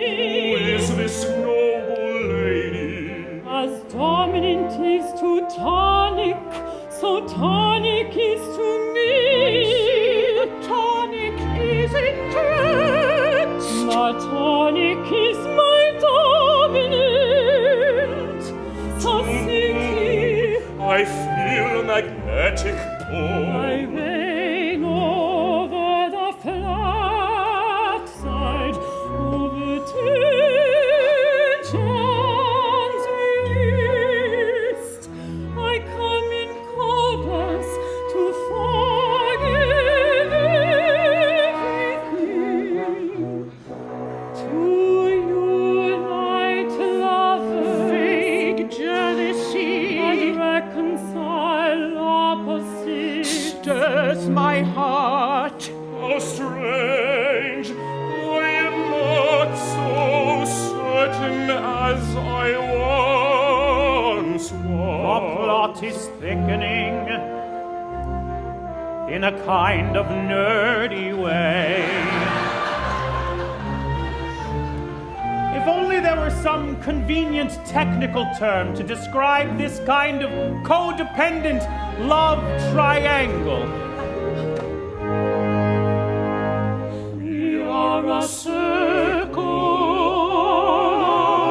[SPEAKER 5] Who is this noble lady?
[SPEAKER 4] As dominant is to tonic, so tonic is to me.
[SPEAKER 7] The tonic is intense.
[SPEAKER 4] The tonic is my dominant. So simply,
[SPEAKER 5] I feel a magnetic pull.
[SPEAKER 4] I reign over the flat side, over tensions least. I come in chorus to forgive everything, to unite lovers,
[SPEAKER 7] Vague jealousy
[SPEAKER 4] and reconcile opposites.
[SPEAKER 7] stirs my heart.
[SPEAKER 5] How strange! I am not so certain as I once
[SPEAKER 6] The
[SPEAKER 5] was.
[SPEAKER 6] plot is thickening in a kind of nerdy way. If only there were some convenient technical term to describe this kind of codependent love triangle.
[SPEAKER 4] We are a circle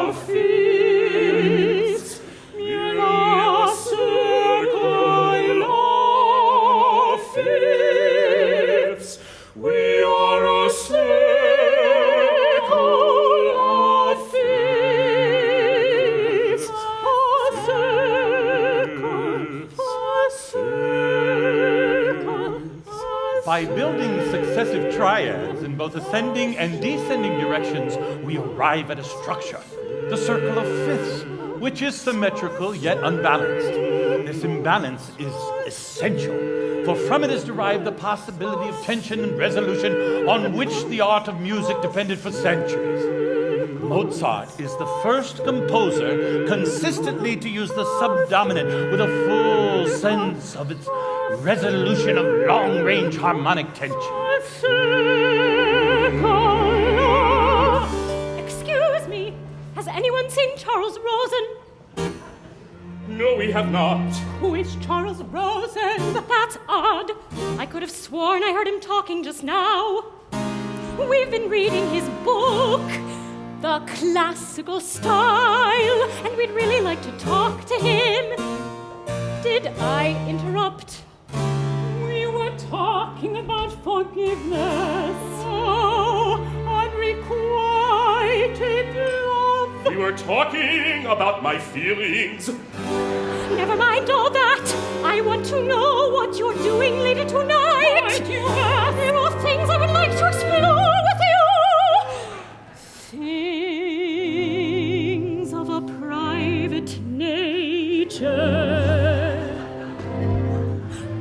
[SPEAKER 4] of thieves. We are a circle of thieves.
[SPEAKER 5] We are a
[SPEAKER 4] Circle of thieves.
[SPEAKER 6] By building successive triads in both ascending and descending directions, we arrive at a structure, the circle of fifths, which is symmetrical yet unbalanced. This imbalance is essential, for from it is derived the possibility of tension and resolution on which the art of music depended for centuries. Mozart is the first composer consistently to use the subdominant with a full sense of its resolution of long-range harmonic tension.
[SPEAKER 4] Excuse me, has anyone seen Charles Rosen?
[SPEAKER 5] No, we have not.
[SPEAKER 7] Who is Charles Rosen?
[SPEAKER 4] That's odd. I could have sworn I heard him talking just now. We've been reading his book, The Classical Style, and we'd really like to talk to him. Did I interrupt? We were talking about forgiveness.
[SPEAKER 7] Oh, unrequited love.
[SPEAKER 5] We were talking about my feelings.
[SPEAKER 4] Never mind all that. I want to know what you're doing later tonight.
[SPEAKER 7] Why do you ask?
[SPEAKER 4] There are things I would like to explore with you. Things of a private nature.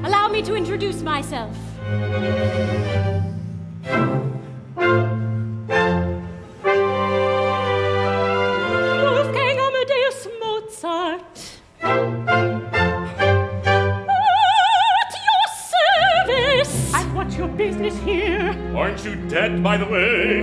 [SPEAKER 4] Allow me to introduce myself. Wolfgang Amadeus Mozart. At your service.
[SPEAKER 7] And what's your business here?
[SPEAKER 5] Aren't you dead, by the way?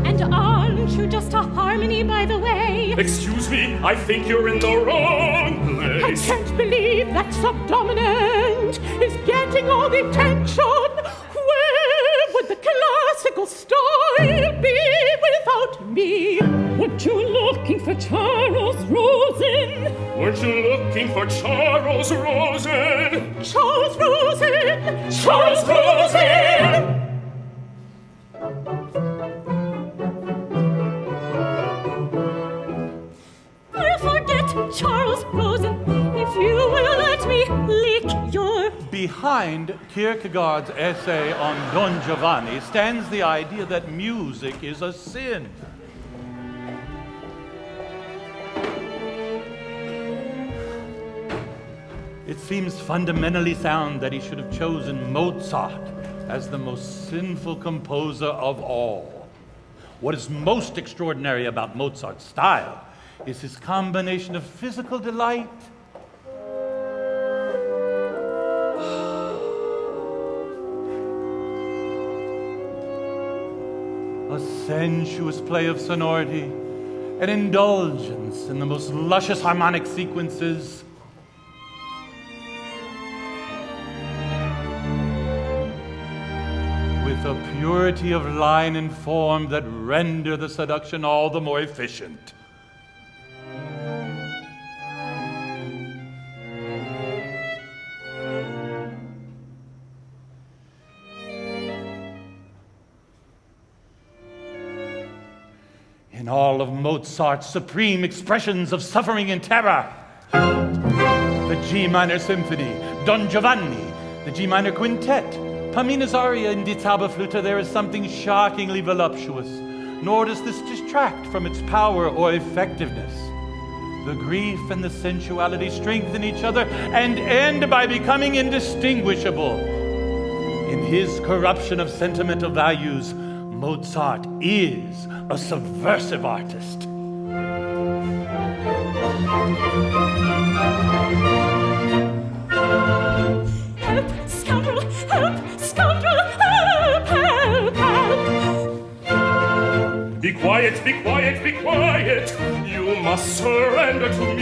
[SPEAKER 4] And aren't you just a harmony, by the way?
[SPEAKER 5] Excuse me, I think you're in the wrong
[SPEAKER 7] I
[SPEAKER 5] place.
[SPEAKER 7] can't believe that subdominant is getting all the attention. Where would the classical style be without me?
[SPEAKER 4] Weren't you looking for Charles Rosen?
[SPEAKER 5] Weren't you looking for Charles Rosen?
[SPEAKER 7] Charles Rosen!
[SPEAKER 5] Charles Rosen!
[SPEAKER 4] I'll forget Charles Rosen if you will let me lick your...
[SPEAKER 6] Behind Kierkegaard's essay on Don Giovanni stands the idea that music is a sin. It seems fundamentally sound that he should have chosen Mozart as the most sinful composer of all. What is most extraordinary about Mozart's style is his combination of physical delight a sensuous play of sonority, an indulgence in the most luscious harmonic sequences, with a purity of line and form that render the seduction all the more efficient. In all of Mozart's supreme expressions of suffering and terror, the G minor symphony, Don Giovanni, the G minor quintet, Pamina's aria in Die Zauberflöte, there is something shockingly voluptuous, nor does this distract from its power or effectiveness. The grief and the sensuality strengthen each other and end by becoming indistinguishable. In his corruption of sentimental values, Mozart is a subversive artist.
[SPEAKER 4] Help, scoundrel! Help, scoundrel! Help, help, help!
[SPEAKER 5] Be quiet, be quiet, be quiet. You must surrender to me.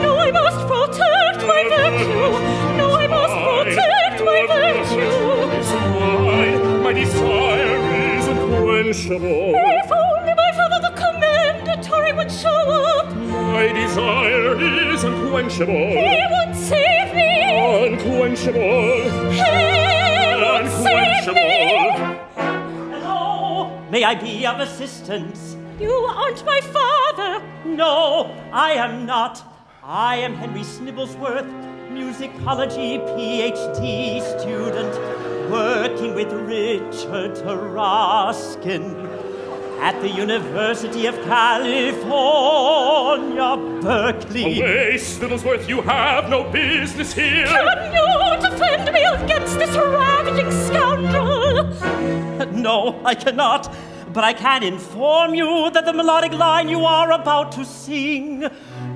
[SPEAKER 4] No, I must protect my virtue. No, I must protect my virtue.
[SPEAKER 5] It's mine, my desire is unquenchable.
[SPEAKER 4] If only my father the commendatory would show up.
[SPEAKER 5] My desire is unquenchable.
[SPEAKER 4] He would save me.
[SPEAKER 5] Unquenchable.
[SPEAKER 4] He would save me.
[SPEAKER 8] Hello, may I be of assistance?
[SPEAKER 4] You aren't my father.
[SPEAKER 8] No, I am not. I am Henry Snibblesworth, musicology PhD student, working with Richard Taraskin at the University of California, Berkeley.
[SPEAKER 5] Away, Snibblesworth, you have no business here.
[SPEAKER 4] Can you defend me against this ravaging scoundrel?
[SPEAKER 8] No, I cannot. But I can inform you that the melodic line you are about to sing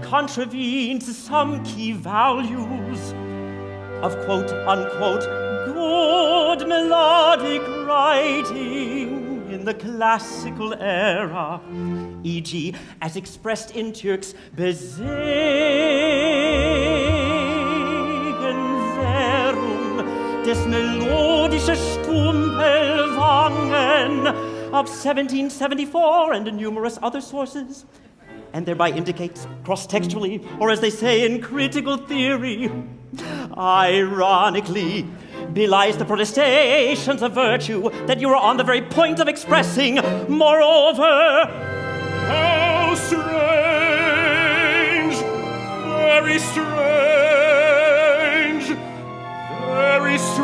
[SPEAKER 8] contravenes some key values of quote-unquote good melodic writing in the classical era, e.g., as expressed in Türk's Besegen Verum des melodische Stumpelwangen of 1774 and numerous other sources, and thereby indicates cross-textually, or as they say in critical theory, ironically, belies the protestations of virtue that you are on the very point of expressing. Moreover,
[SPEAKER 5] How strange! Very strange! Very strange!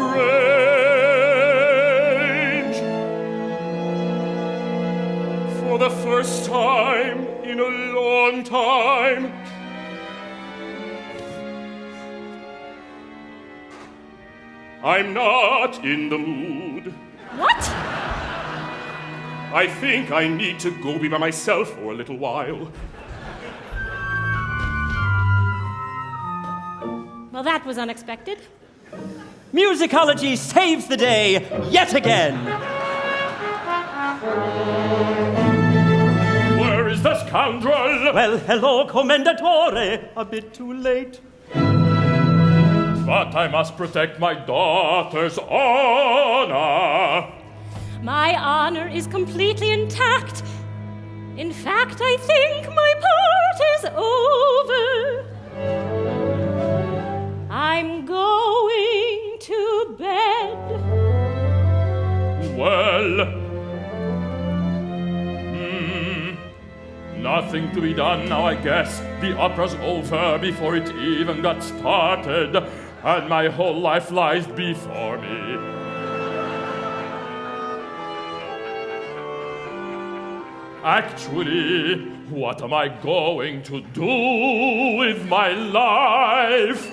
[SPEAKER 5] For the first time in a long time, I'm not in the mood.
[SPEAKER 4] What?
[SPEAKER 5] I think I need to go be by myself for a little while.
[SPEAKER 4] Well, that was unexpected.
[SPEAKER 8] musicology saves the day yet again.
[SPEAKER 5] Where is the scoundrel?
[SPEAKER 8] Well, hello, commendatore. A bit too late.
[SPEAKER 5] But I must protect my daughter's honor.
[SPEAKER 4] My honor is completely intact. In fact, I think my part is over. I'm going to bed.
[SPEAKER 5] Well, nothing to be done now, I guess. The opera's over before it even got started, and my whole life lies before me. Actually, what am I going to do with my life?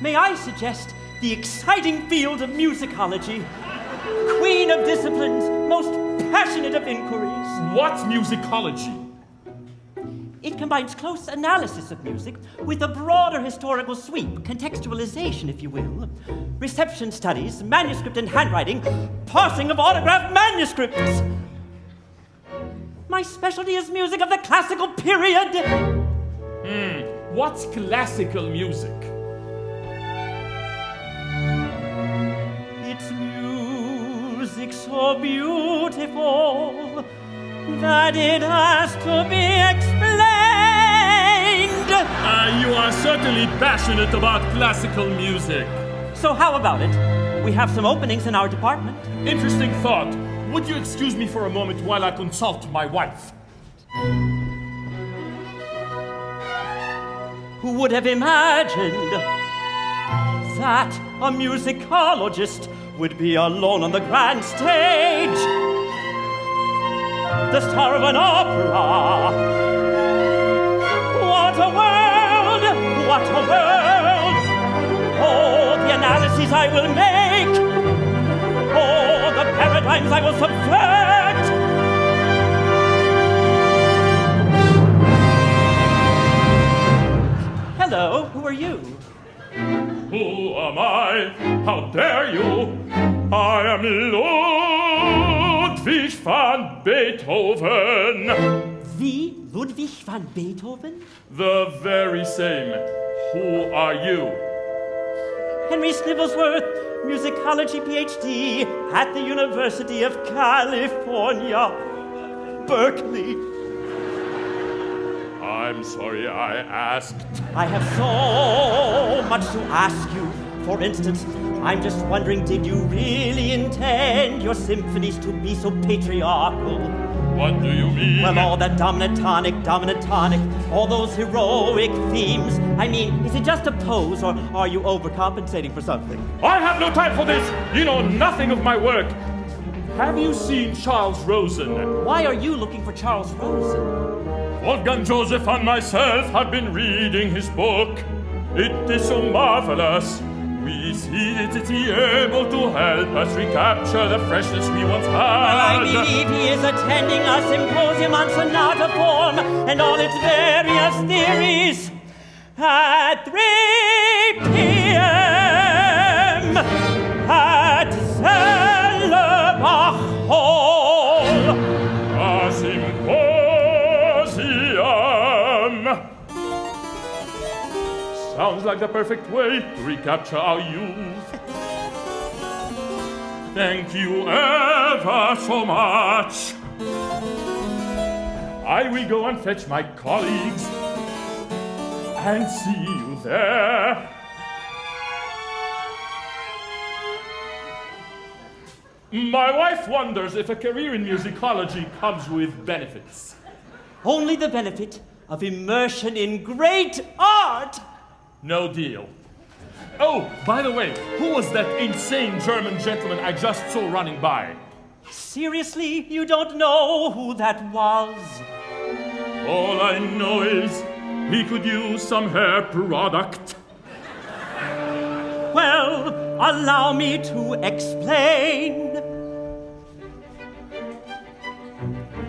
[SPEAKER 8] May I suggest the exciting field of musicology? Queen of disciplines, most passionate of inquiries.
[SPEAKER 5] What's musicology?
[SPEAKER 8] It combines close analysis of music with a broader historical sweep, contextualization, if you will, reception studies, manuscript and handwriting, parsing of autographed manuscripts. My specialty is music of the classical period.
[SPEAKER 5] What's classical music?
[SPEAKER 8] It's music so beautiful that it has to be explained.
[SPEAKER 5] You are certainly passionate about classical music.
[SPEAKER 8] So how about it? We have some openings in our department.
[SPEAKER 5] Interesting thought. Would you excuse me for a moment while I consult my wife?
[SPEAKER 8] Who would have imagined that a musicologist would be alone on the grand stage? The star of an opera. What a world! What a world! Oh, the analyses I will make! Oh, the paradigms I will subvert! Hello, who are you?
[SPEAKER 5] Who am I? How dare you? I am Ludwig van Beethoven.
[SPEAKER 8] The Ludwig van Beethoven?
[SPEAKER 5] The very same. Who are you?
[SPEAKER 8] Henry Snibblesworth, musicology PhD at the University of California, Berkeley.
[SPEAKER 5] I'm sorry I asked.
[SPEAKER 8] I have so much to ask you. For instance, I'm just wondering, did you really intend your symphonies to be so patriarchal?
[SPEAKER 5] What do you mean?
[SPEAKER 8] Well, all that dominant tonic, all those heroic themes. I mean, is it just a pose, or are you overcompensating for something?
[SPEAKER 5] I have no time for this! You know nothing of my work! Have you seen Charles Rosen?
[SPEAKER 8] Why are you looking for Charles Rosen?
[SPEAKER 5] Wolfgang Joseph and myself have been reading his book. It is so marvelous. We see that it's able to help us recapture the freshness we once had.
[SPEAKER 8] Well, I believe he is attending a symposium on sonata form and all its various theories at 3 p.m. at Sellerbach Hall.
[SPEAKER 5] A symposium. Sounds like the perfect way to recapture our youth. Thank you ever so much. I will go and fetch my colleagues and see you there. My wife wonders if a career in musicology comes with benefits.
[SPEAKER 8] Only the benefit of immersion in great art.
[SPEAKER 5] No deal. Oh, by the way, who was that insane German gentleman I just saw running by?
[SPEAKER 8] Seriously, you don't know who that was?
[SPEAKER 5] All I know is he could use some hair product.
[SPEAKER 8] Well, allow me to explain.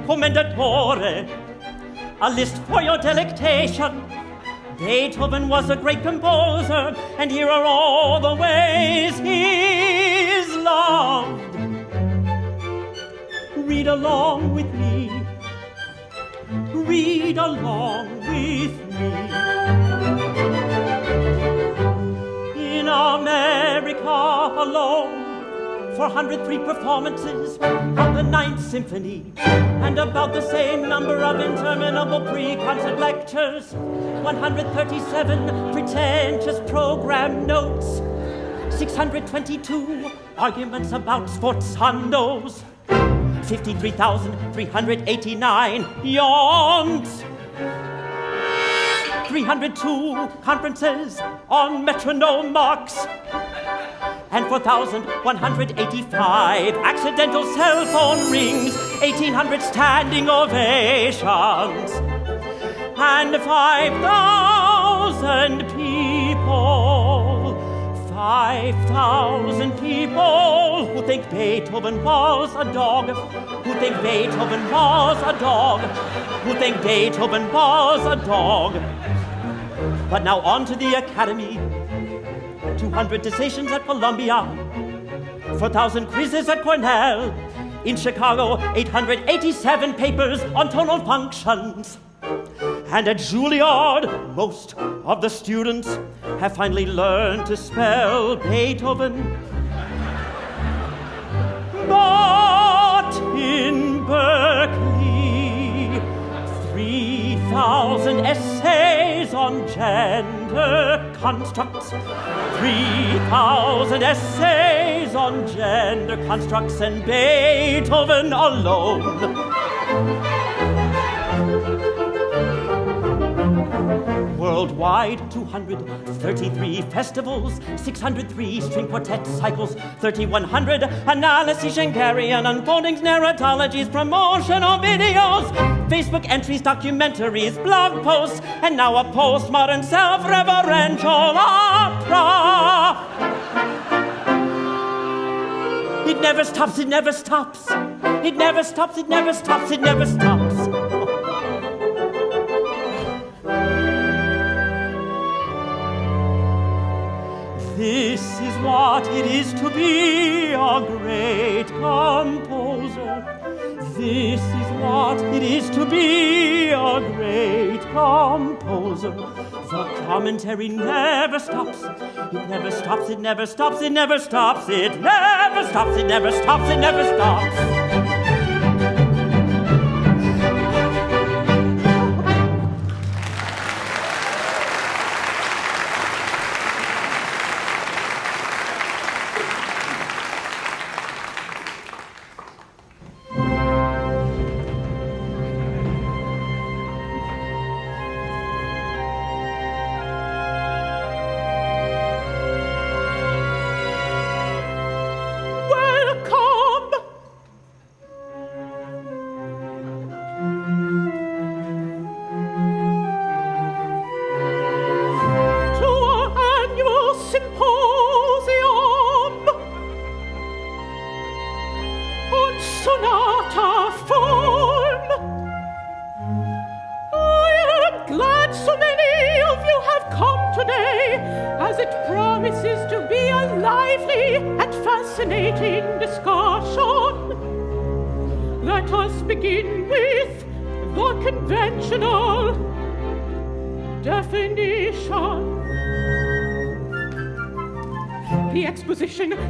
[SPEAKER 8] Commendatore, a list for your delectation. Beethoven was a great composer, and here are all the ways he is loved. Read along with me. Read along with me. In America alone, 403 performances of the Ninth Symphony, and about the same number of interminable pre-concert lectures, 137 pretentious program notes, 622 arguments about sforzandos, 53,389 yawns. 302 conferences on metronome marks, and 4,185 accidental cell phone rings, 1,800 standing ovations, and 5,000 people. 5,000 people who think Beethoven was a dog, who think Beethoven was a dog, who think Beethoven was a dog. But now on to the Academy. 200 decisions at Columbia, 4,000 quizzes at Cornell. In Chicago, 887 papers on tonal functions. And at Juilliard, most of the students have finally learned to spell Beethoven. But in Berkeley, 3,000 essays on gender constructs. 3,000 essays on gender constructs, and Beethoven alone. Worldwide, 233 festivals, 603 string quartet cycles, 3,100 analyses, Shengarian unfoldings, narratologies, promotional videos, Facebook entries, documentaries, blog posts, and now a postmodern self-reverential opera. It never stops, it never stops. It never stops, it never stops, it never stops. This is what it is to be a great composer. This is what it is to be a great composer. The commentary never stops. It never stops, it never stops, it never stops, it never stops, it never stops, it never stops.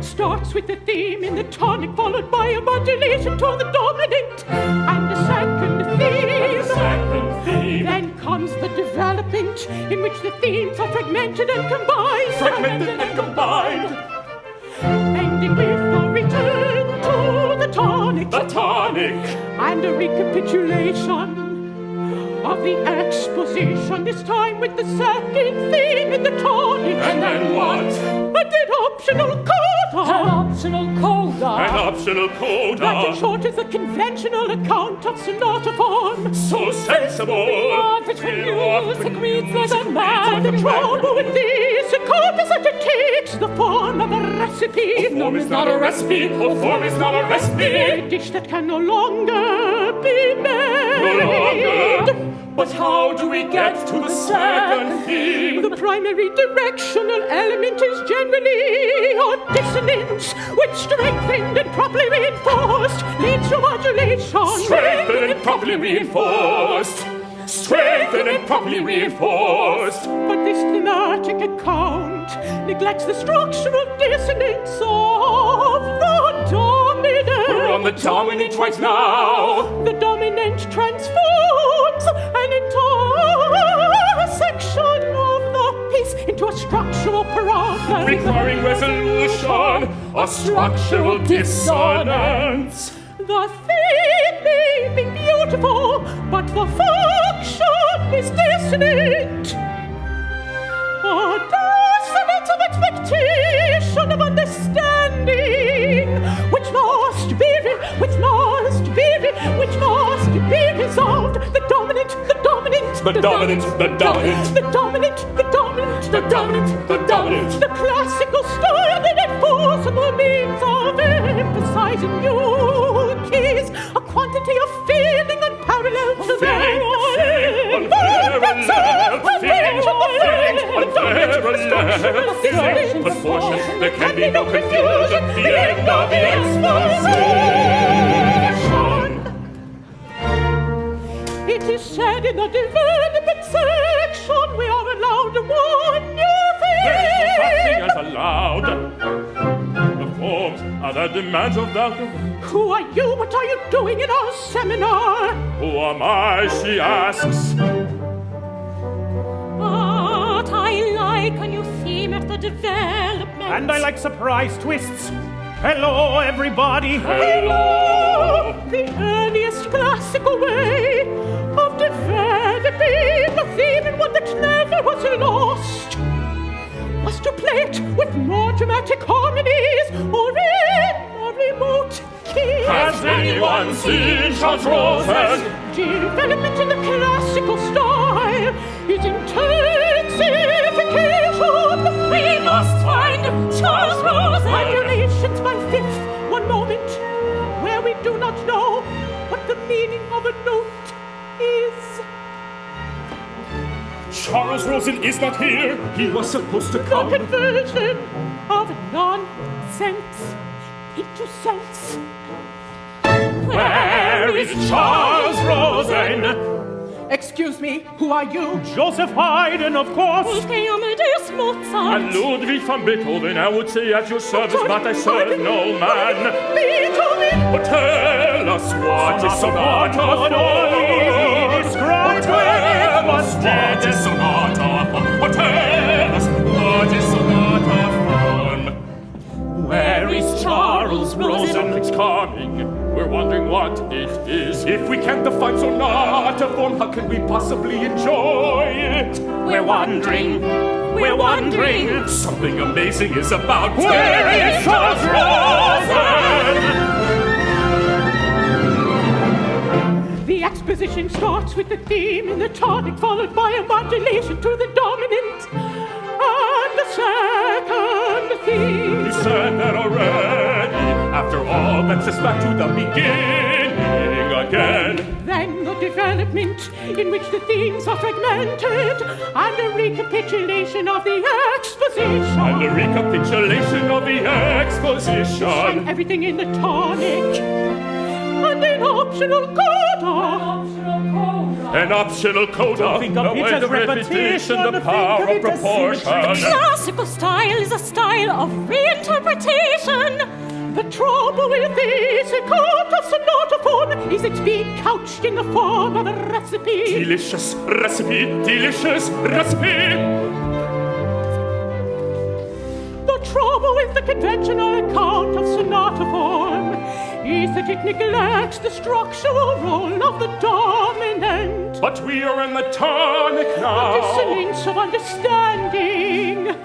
[SPEAKER 7] Starts with the theme in the tonic, followed by a modulation to the dominant, and a second theme. Then comes the development, in which the themes are fragmented and combined. Ending with a return to the tonic. And a recapitulation of the exposition, this time with the second theme in the tonic.
[SPEAKER 5] And then what?
[SPEAKER 7] An optional coda. That in short is a conventional account of sonata form.
[SPEAKER 5] So sensible.
[SPEAKER 7] Between music reads like a man. The trouble with this account is that it takes the form of a recipe.
[SPEAKER 5] A form is not a recipe. A form is not a recipe.
[SPEAKER 7] A dish that can no longer be made.
[SPEAKER 5] But how do we get to the second theme?
[SPEAKER 7] The primary directional element is generally a dissonance, which strengthened and properly reinforced leads to modulation.
[SPEAKER 5] Strengthened and properly reinforced.
[SPEAKER 7] But this thematic account neglects the structural dissonance of the dominant.
[SPEAKER 5] We're on the dominant right now.
[SPEAKER 7] The dominant transforms an entire section of the piece into a structural problem,
[SPEAKER 5] requiring resolution, a structural dissonance.
[SPEAKER 7] The theme being beautiful, but the function is dissonant. A dissonance of expectation, of understanding, which must be resolved. The dominant,
[SPEAKER 5] The dominant.
[SPEAKER 7] the classical style and enforceable means of emphasizing new keys, a quantity of feeling unparalleled to
[SPEAKER 5] Proportion, there can be no confusion, the end of the exposition.
[SPEAKER 7] It is said in the development section we are allowed one new thing.
[SPEAKER 5] There is no such thing as allowed. The forms are the demands of that.
[SPEAKER 7] Who are you? What are you doing in our seminar?
[SPEAKER 5] Who am I, she asks.
[SPEAKER 4] But I like a new theme at the development.
[SPEAKER 3] And I like surprise twists. Hello, everybody.
[SPEAKER 5] Hello.
[SPEAKER 7] The earliest classical way of developing a theme in one that never was lost was to play it with more dramatic harmonies or in a remote key.
[SPEAKER 5] Has anyone seen Charles Rosen?
[SPEAKER 7] Development in the classical style is intensification.
[SPEAKER 4] We must find Charles Rosen.
[SPEAKER 7] Modulations by fifth, one moment, where we do not know what the meaning of a note is.
[SPEAKER 5] Charles Rosen is not here. He was supposed to
[SPEAKER 7] The
[SPEAKER 5] come.
[SPEAKER 7] conversion of nonsense into sense.
[SPEAKER 3] Where is Charles Rosen?
[SPEAKER 7] Excuse me, who are you?
[SPEAKER 3] Joseph Haydn, of course.
[SPEAKER 4] Wolfgang Amadeus Mozart.
[SPEAKER 5] And Ludwig van Beethoven, I would say at your service, but I serve no man.
[SPEAKER 7] Beethoven!
[SPEAKER 5] But tell us what is sonata
[SPEAKER 3] Could only describe where it was dead.
[SPEAKER 5] What is sonata for? But tell us what is sonata from?
[SPEAKER 3] Where is Charles Rosen?
[SPEAKER 5] Something's coming. We're wondering what it is. If we can't define sonata form, how can we possibly enjoy it?
[SPEAKER 4] We're wondering.
[SPEAKER 5] Something amazing is about.
[SPEAKER 3] Where is Charles Rosen?
[SPEAKER 7] The exposition starts with the theme in the tonic, followed by a modulation to the dominant. And the second theme.
[SPEAKER 5] You said that already. After all, that's us back to the beginning again.
[SPEAKER 7] Then the development, in which the themes are fragmented, and a recapitulation of the exposition.
[SPEAKER 5] And a recapitulation of the exposition.
[SPEAKER 7] Everything in the tonic, and an optional coda.
[SPEAKER 5] An optional coda.
[SPEAKER 3] think of
[SPEAKER 5] The
[SPEAKER 3] it
[SPEAKER 5] way
[SPEAKER 3] as
[SPEAKER 5] the
[SPEAKER 3] repetition,
[SPEAKER 5] the
[SPEAKER 3] think
[SPEAKER 5] power
[SPEAKER 3] of
[SPEAKER 5] of
[SPEAKER 3] it as
[SPEAKER 5] proportion.
[SPEAKER 3] symmetry.
[SPEAKER 4] Classical style is a style of reinterpretation.
[SPEAKER 7] The trouble with this kind of sonata form is it's being couched in the form of a recipe.
[SPEAKER 5] Delicious recipe, delicious recipe.
[SPEAKER 7] The trouble with the conventional account of sonata form is that it neglects the structural role of the dominant.
[SPEAKER 5] But we are in the tonic now.
[SPEAKER 7] Dissonance of understanding.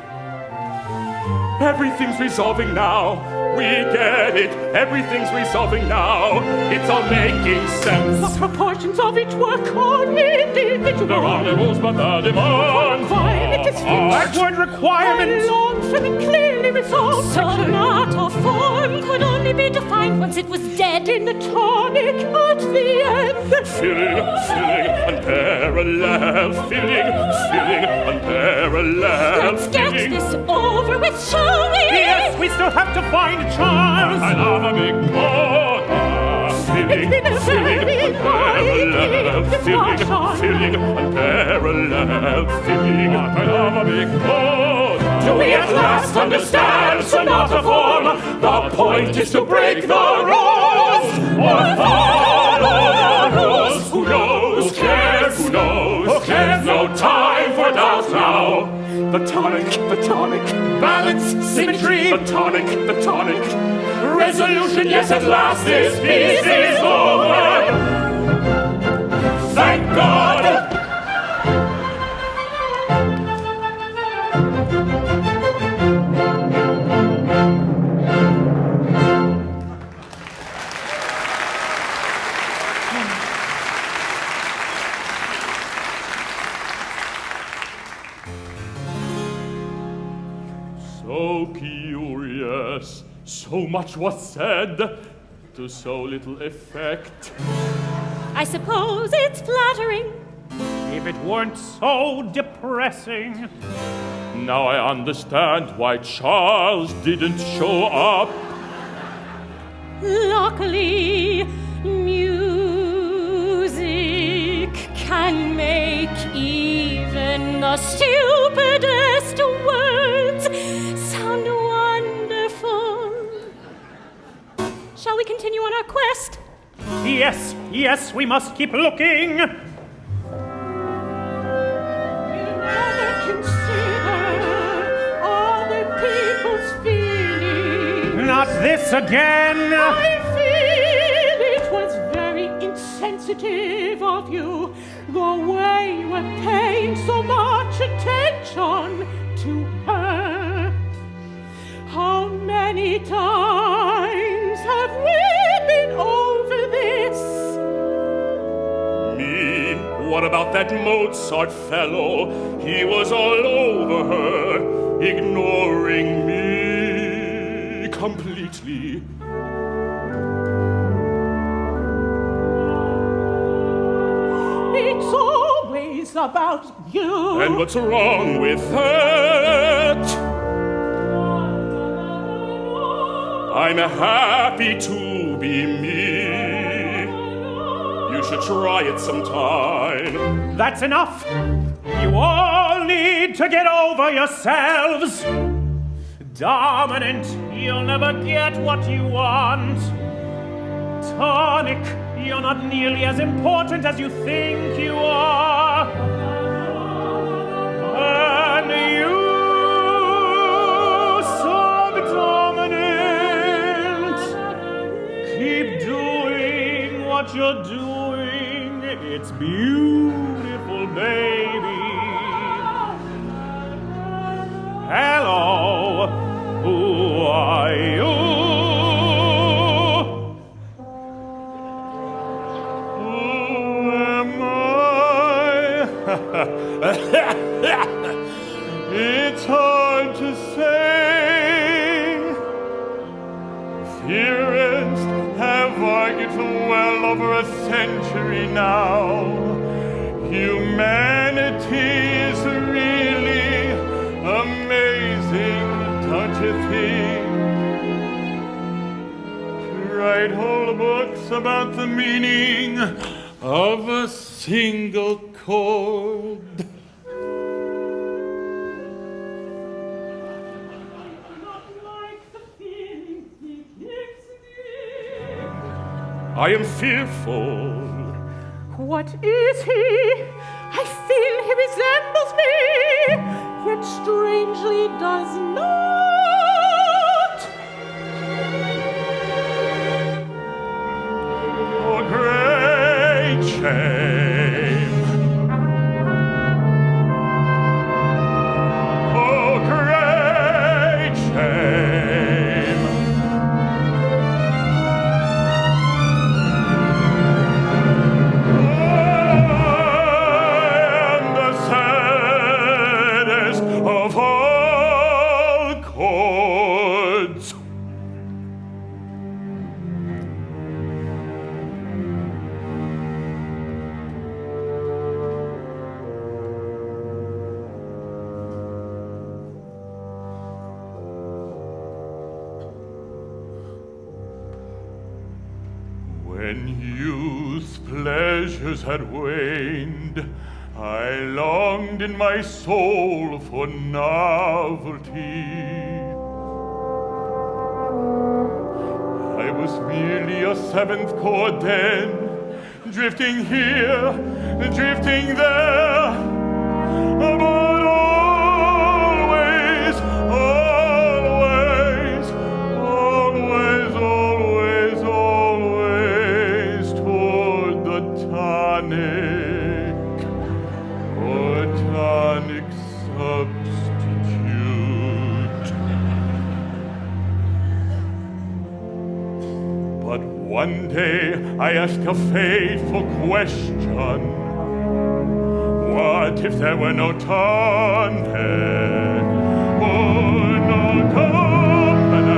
[SPEAKER 5] Everything's resolving now. We get it. Everything's resolving now. It's all making
[SPEAKER 7] The
[SPEAKER 5] sense.
[SPEAKER 7] proportions of each work are individual.
[SPEAKER 5] There are no rules, but the demands
[SPEAKER 7] Requirement is fixed.
[SPEAKER 3] Word requirement.
[SPEAKER 7] A long from and clearly resolved section.
[SPEAKER 4] Sonata form could only be defined once it was dead.
[SPEAKER 7] In the tonic at the end.
[SPEAKER 5] Filling, unparalleled. Filling, unparalleled.
[SPEAKER 4] Let's get this over with, shall we?
[SPEAKER 3] Yes, we still have to find Charles.
[SPEAKER 5] I love a big coda. Filling,
[SPEAKER 7] It's been a very
[SPEAKER 5] unparalleled.
[SPEAKER 7] lively
[SPEAKER 5] Filling, unparalleled. Filling, I love a big coda.
[SPEAKER 7] Do we at last understand sonata form?
[SPEAKER 5] The point is to break the rules or follow the rules. Who knows? Who cares? Who knows? Who cares? No time for doubt now. The tonic, balance, symmetry. The tonic, resolution. Yes, at last this piece is over. God! So curious, so much was said, to so little effect.
[SPEAKER 4] I suppose it's flattering.
[SPEAKER 3] If it weren't so depressing.
[SPEAKER 5] Now I understand why Charles didn't show up.
[SPEAKER 4] Luckily, music can make even the stupidest words sound wonderful. Shall we continue on our quest?
[SPEAKER 3] Yes, yes, we must keep looking. Not this again!
[SPEAKER 7] I feel it was very insensitive of you, the way you were paying so much attention to her. How many times have we been over this?
[SPEAKER 5] Me? What about that Mozart fellow? He was all over her, ignoring me completely.
[SPEAKER 7] It's always about you.
[SPEAKER 5] And what's wrong with that? I'm happy to be me. You should try it sometime.
[SPEAKER 3] That's enough! You all need to get over yourselves! Dominant, you'll never get what you want. Tonic, you're not nearly as important as you think you are. And you, subdominant, keep doing what you're doing. It's beautiful, baby. Hello, who are you?
[SPEAKER 6] Who am I? It's hard to say. Theorists have argued for well over a century now. Humanity is really amazing, don't you think? To write whole books about the meaning of a single chord.
[SPEAKER 7] Not like the feeling he gives me.
[SPEAKER 5] I am fearful.
[SPEAKER 7] What is he? I feel he resembles me, yet strangely does not.
[SPEAKER 6] Oh, great shame. Oh, great shame. I am the saddest of all chords. When youth's pleasures had waned, I longed in my soul for novelty. I was merely a seventh chord then, drifting here, drifting there, but always, always, always, always, always toward the tonic. platonic substitute. But one day I asked a fateful question. What if there were no tonic or no dominant?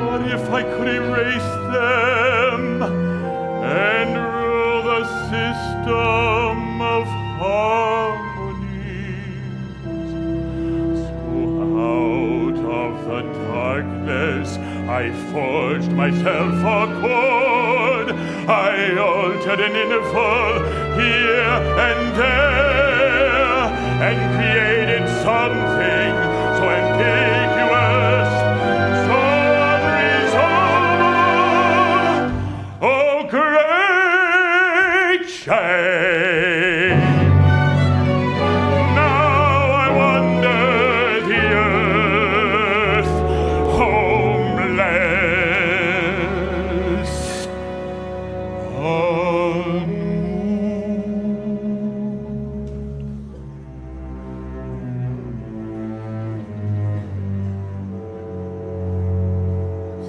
[SPEAKER 6] What if I could erase them and rule the system of harmonies? So out of the darkness I forged myself a chord. I altered an interval here and there and created something so ambiguous, so unresolved. Oh, great shame! Now I wander the earth, homeless,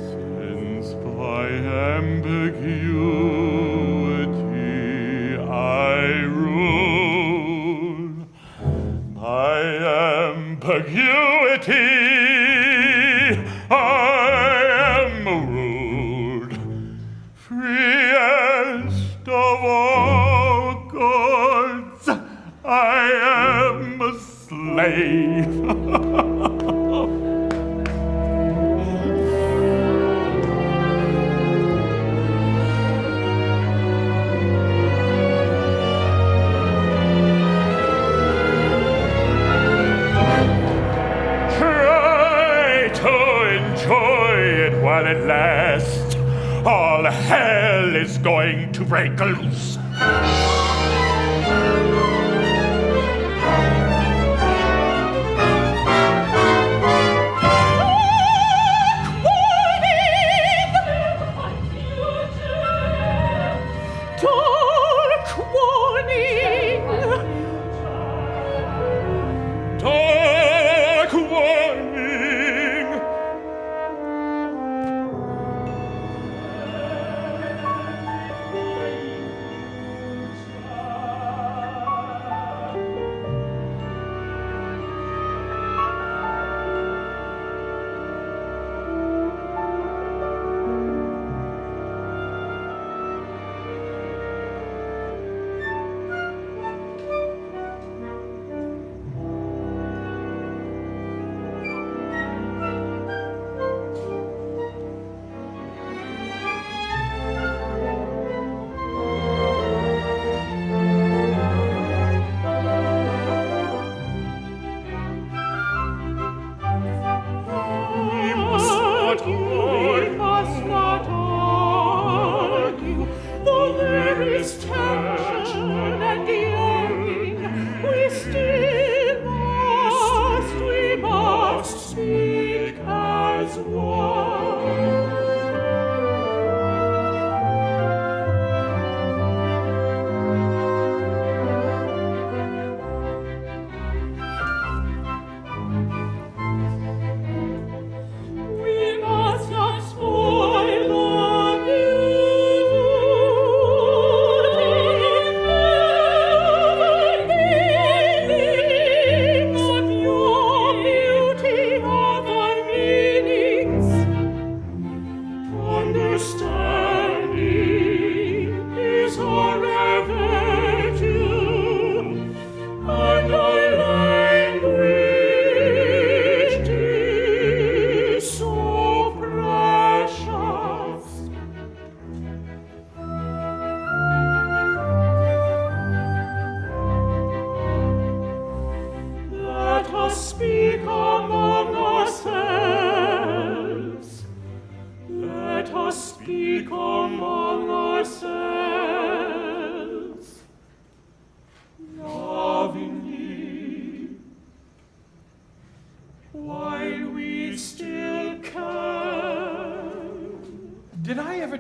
[SPEAKER 6] since by ambiguity I rule, by ambiguity I am ruled, freest of all gods, I am a slave. Try to enjoy it while it lasts. All hell is going to break loose.
[SPEAKER 7] Dark warning!
[SPEAKER 6] Dark warning!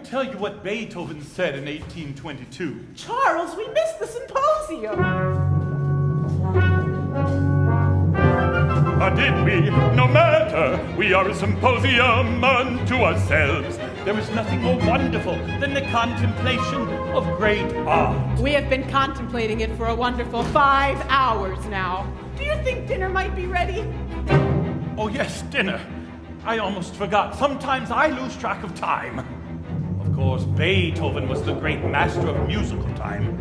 [SPEAKER 6] tell you what Beethoven said in 1822?
[SPEAKER 7] Charles, we missed the symposium.
[SPEAKER 5] Did we? No matter, we are a symposium unto ourselves.
[SPEAKER 6] There is nothing more wonderful than the contemplation of great art.
[SPEAKER 7] We have been contemplating it for a wonderful 5 hours now. Do you think dinner might be ready?
[SPEAKER 6] Oh yes, dinner. I almost forgot. Sometimes I lose track of time. Of course, Beethoven was the great master of musical time.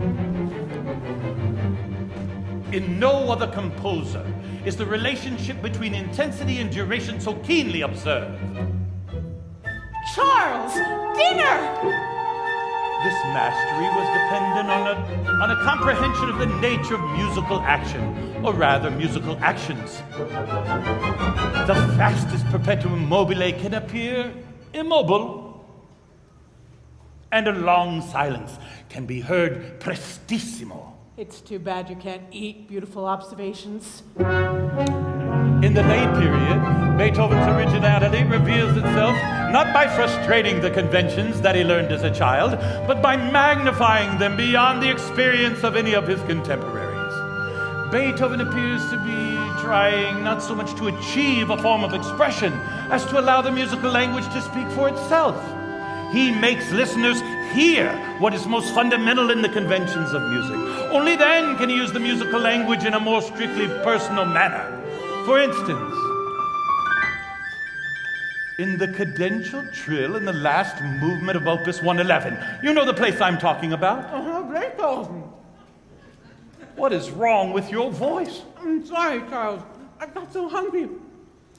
[SPEAKER 6] In no other composer is the relationship between intensity and duration so keenly observed.
[SPEAKER 7] Charles, dinner!
[SPEAKER 6] This mastery was dependent on a comprehension of the nature of musical action, or rather musical actions. The fastest perpetuum mobile can appear immobile, and a long silence can be heard prestissimo.
[SPEAKER 7] It's too bad you can't eat beautiful observations.
[SPEAKER 6] In the late period, Beethoven's originality reveals itself not by frustrating the conventions that he learned as a child, but by magnifying them beyond the experience of any of his contemporaries. Beethoven appears to be trying not so much to achieve a form of expression as to allow the musical language to speak for itself. He makes listeners hear what is most fundamental in the conventions of music. Only then can he use the musical language in a more strictly personal manner. For instance, in the cadential trill in the last movement of Opus 111, you know the place I'm talking about?
[SPEAKER 7] Beethoven.
[SPEAKER 6] What is wrong with your voice?
[SPEAKER 7] I'm sorry, Charles. I got so hungry.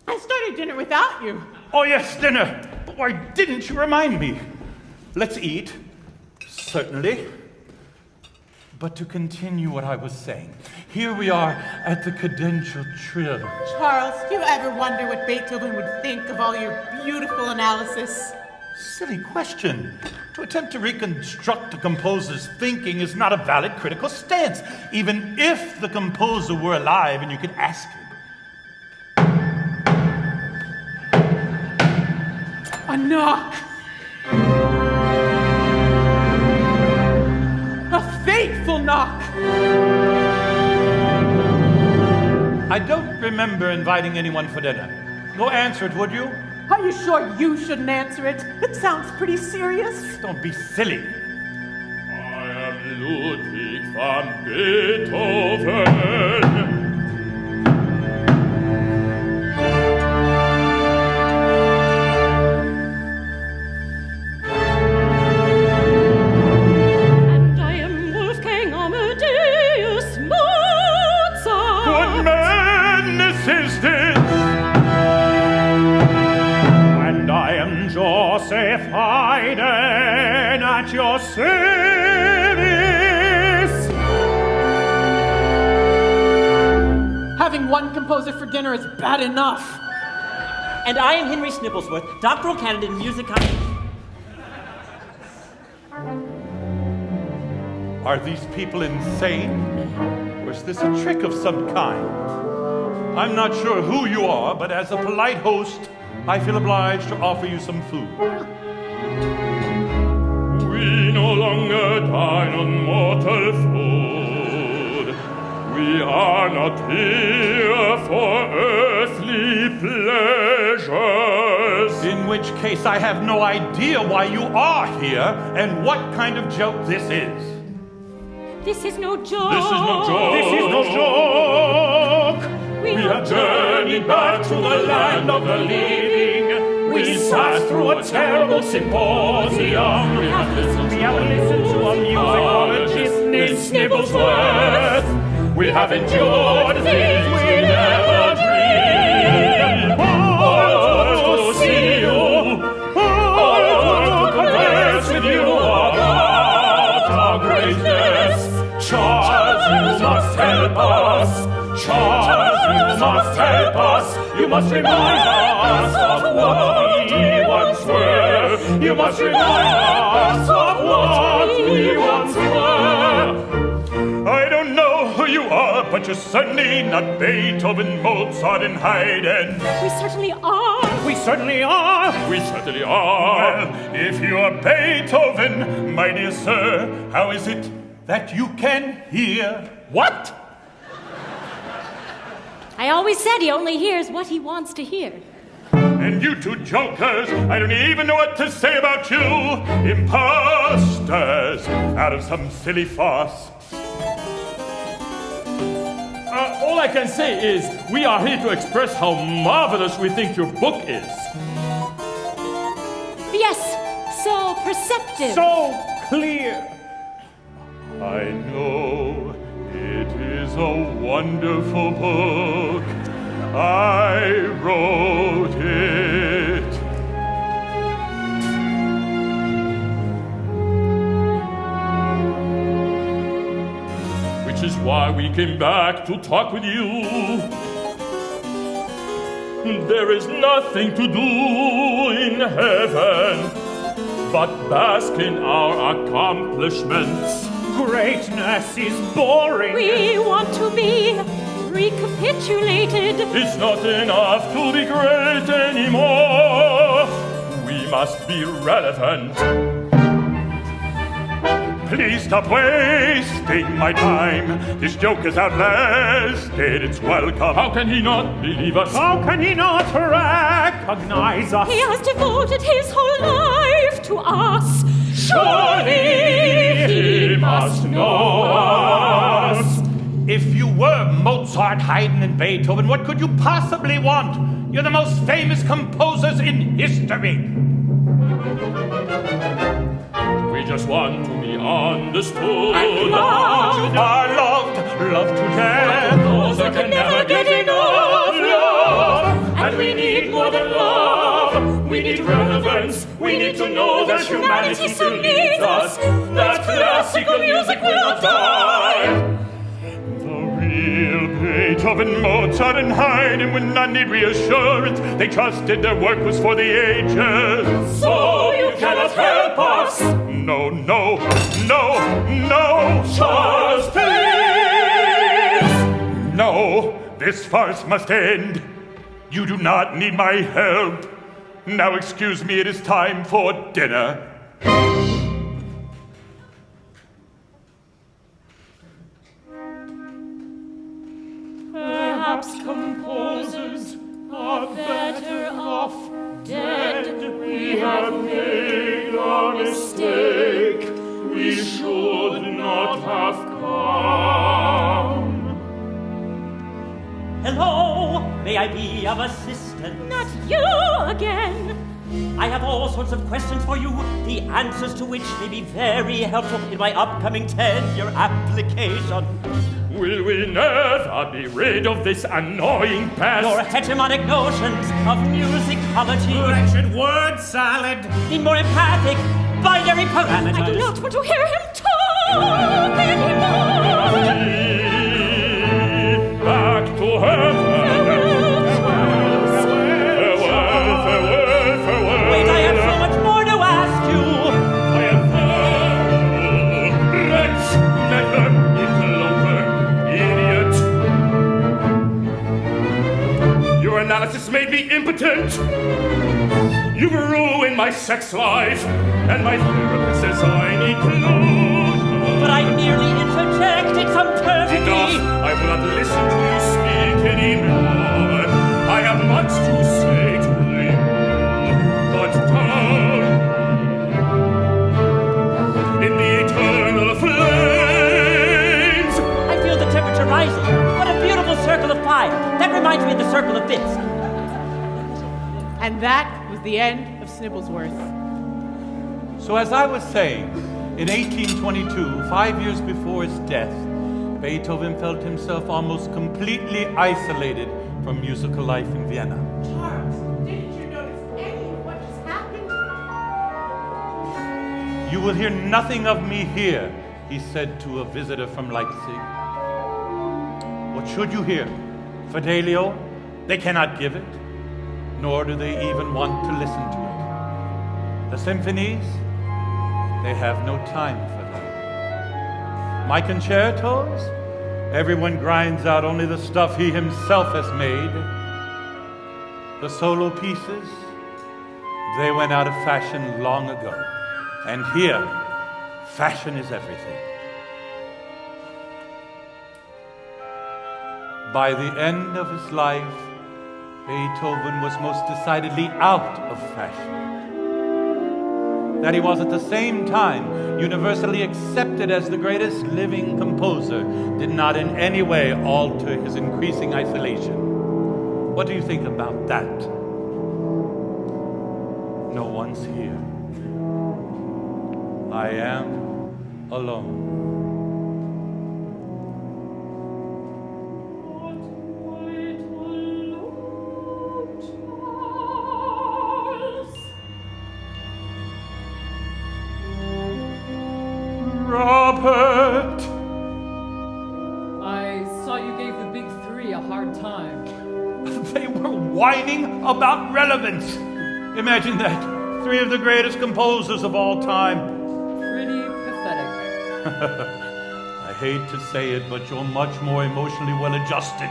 [SPEAKER 7] I started dinner without you.
[SPEAKER 6] Oh yes, dinner. But why didn't you remind me? Let's eat. Certainly. But to continue what I was saying, here we are at the cadential trill.
[SPEAKER 7] Charles, do you ever wonder what Beethoven would think of all your beautiful analysis?
[SPEAKER 6] Silly question. To attempt to reconstruct a composer's thinking is not a valid critical stance, even if the composer were alive and you could ask him.
[SPEAKER 7] A knock! A fateful knock!
[SPEAKER 6] I don't remember inviting anyone for dinner. Go answer it, would you?
[SPEAKER 7] Are you sure you shouldn't answer it? It sounds pretty serious.
[SPEAKER 6] Don't be silly.
[SPEAKER 5] I am Ludwig van Beethoven.
[SPEAKER 4] And I am Wolfgang Amadeus Mozart.
[SPEAKER 5] What madness is this?
[SPEAKER 3] And I am Joseph Haydn at your service.
[SPEAKER 7] Having one composer for dinner is bad enough.
[SPEAKER 8] And I am Henry Snibblesworth, doctoral candidate in music.
[SPEAKER 6] Are these people insane? Or is this a trick of some kind? I'm not sure who you are, but as a polite host, I feel obliged to offer you some food.
[SPEAKER 5] We no longer dine on mortal food. We are not here for earthly pleasures.
[SPEAKER 6] In which case, I have no idea why you are here and what kind of joke this is.
[SPEAKER 4] This is no joke.
[SPEAKER 5] This is no joke.
[SPEAKER 3] This is no joke.
[SPEAKER 5] We have journeyed back to the land of the living. We sat through a terrible symposium.
[SPEAKER 3] We have listened to a musicologist named
[SPEAKER 5] Snibblesworth. We have endured things we never dreamed. Oh, to see you. Oh, to converse with you about our greatness. Charles, you must help us. Charles, you must help us. You must remind us of what we once were. You must remind us of what we once were. I don't know who you are, but you're certainly not Beethoven, Mozart, and Haydn.
[SPEAKER 4] We certainly are
[SPEAKER 3] We certainly are.
[SPEAKER 5] We certainly are.
[SPEAKER 6] Well, if you are Beethoven, my dear sir, how is it that you can hear?
[SPEAKER 5] What?
[SPEAKER 4] I always said he only hears what he wants to hear.
[SPEAKER 6] And you two jokers, I don't even know what to say about you. Imposters, out of some silly farce.
[SPEAKER 5] All I can say is we are here to express how marvelous we think your book is.
[SPEAKER 4] Yes, so perceptive.
[SPEAKER 3] So clear.
[SPEAKER 6] I know it is a wonderful book. I wrote it.
[SPEAKER 5] Which is why we came back to talk with you. There is nothing to do in heaven but bask in our accomplishments.
[SPEAKER 3] Greatness is boring.
[SPEAKER 4] We want to be recapitulated.
[SPEAKER 5] It's not enough to be great anymore. We must be relevant.
[SPEAKER 6] Please stop wasting my time. This joke is outlasted. It's welcome.
[SPEAKER 5] How can he not believe us?
[SPEAKER 3] How can he not recognize us?
[SPEAKER 4] He has devoted his whole life to us.
[SPEAKER 5] Surely he must know us.
[SPEAKER 6] If you were Mozart, Haydn, and Beethoven, what could you possibly want? You're the most famous composers in history.
[SPEAKER 5] We just want to be understood.
[SPEAKER 6] And loved, you are loved, loved to death.
[SPEAKER 5] Those that can never get enough love. And we need more than love. We need relevance. We need to know that humanity still needs us. That classical music will not die.
[SPEAKER 6] Real Beethoven, Mozart, and Haydn would not need reassurance. They trusted their work was for the ages.
[SPEAKER 5] So you cannot help us.
[SPEAKER 6] No, no, no, no.
[SPEAKER 5] Charles, please.
[SPEAKER 6] No, this farce must end. You do not need my help. Now excuse me, it is time for dinner.
[SPEAKER 4] Perhaps composers are better off dead. We have made a mistake.
[SPEAKER 5] We should not have come.
[SPEAKER 8] Hello, may I be of assistance?
[SPEAKER 4] Not you again.
[SPEAKER 8] I have all sorts of questions for you, the answers to which may be very helpful in my upcoming tenure application.
[SPEAKER 5] Will we never be rid of this annoying pest?
[SPEAKER 8] Your hegemonic notions of musicology.
[SPEAKER 3] Wretched word salad.
[SPEAKER 8] Need more empathic, binary parameters.
[SPEAKER 4] I do not want to hear him talk anymore.
[SPEAKER 5] Back to heaven.
[SPEAKER 8] Wait, I have so much more to ask you.
[SPEAKER 5] I am wretch, never, interloper, idiot. Your analysis made me impotent. You've ruined my sex life, and my therapist says I need closure.
[SPEAKER 8] But I merely interjected some turvy.
[SPEAKER 5] Enough! I will not listen to you speak anymore. I have much to say to you, but down in the eternal flames.
[SPEAKER 8] I feel the temperature rising. What a beautiful circle of fire. That reminds me of the circle of bits.
[SPEAKER 7] And that was the end of Snibblesworth.
[SPEAKER 6] So as I was saying, in 1822, 5 years before his death, Beethoven felt himself almost completely isolated from musical life in Vienna.
[SPEAKER 7] Charles, didn't you notice any of what just happened?
[SPEAKER 6] You will hear nothing of me here, he said to a visitor from Leipzig. What should you hear? Fidelio? They cannot give it, nor do they even want to listen to it. The symphonies? They have no time for them. My concertos? Everyone grinds out only the stuff he himself has made. The solo pieces, they went out of fashion long ago. And here, fashion is everything. By the end of his life, Beethoven was most decidedly out of fashion. That he was at the same time universally accepted as the greatest living composer did not in any way alter his increasing isolation. What do you think about that? No one's here. I am alone.
[SPEAKER 3] Robert!
[SPEAKER 9] I saw you gave the big three a hard time.
[SPEAKER 6] They were whining about relevance. Imagine that. Three of the greatest composers of all time.
[SPEAKER 9] Pretty pathetic.
[SPEAKER 6] I hate to say it, but you're much more emotionally well-adjusted.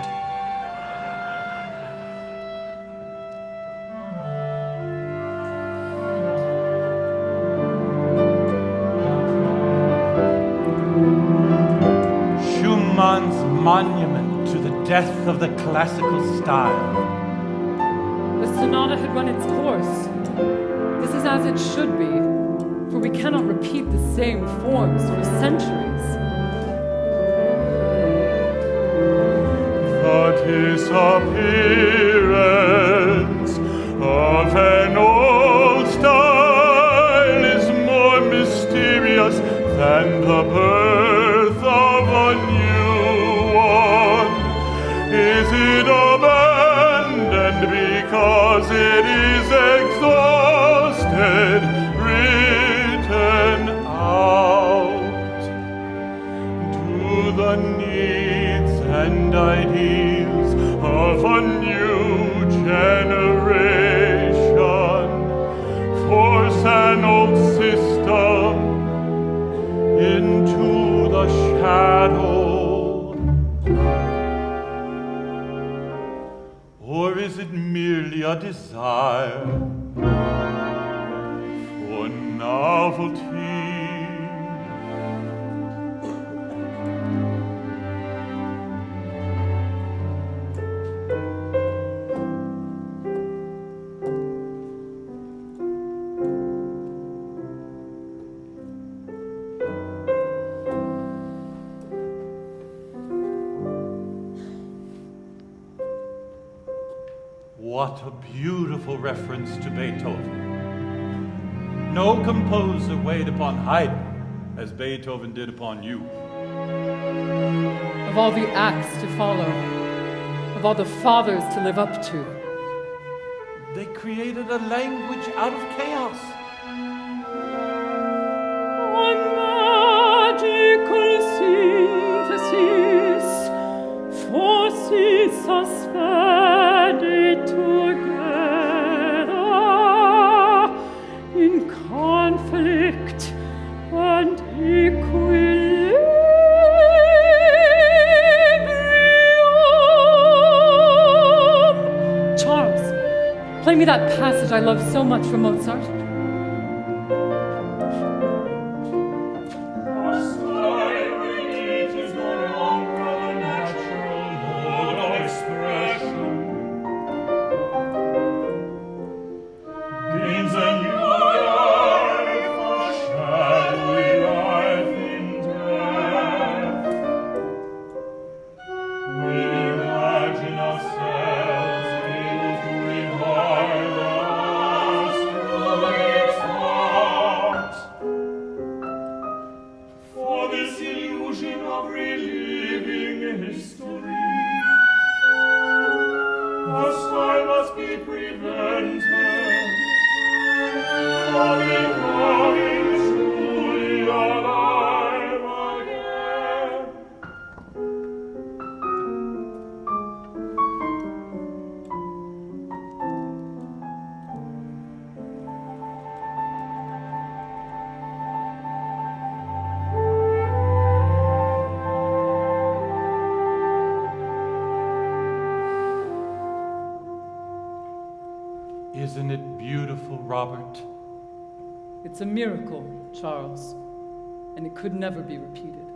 [SPEAKER 6] Schumann's monument to the death of the classical style.
[SPEAKER 9] The sonata had run its course. This is as it should be, for we cannot repeat the same forms for centuries.
[SPEAKER 3] The disappearance of an old style is more mysterious than the birth of a new one. Is it abandoned because it is exhausted, written out? Do the needs and ideals of a new generation force an old system into the shadow? Or is it merely a desire for novelty?
[SPEAKER 6] What a beautiful reference to Beethoven. No composer weighed upon Haydn as Beethoven did upon you.
[SPEAKER 9] Of all the acts to follow, of all the fathers to live up to.
[SPEAKER 6] They created a language out of chaos.
[SPEAKER 7] One magical synthesis, forces suspended together in conflict and equilibrium. Charles, play me that passage I love so much from Mozart.
[SPEAKER 6] Isn't it beautiful, Robert?
[SPEAKER 9] It's a miracle, Charles, and it could never be repeated.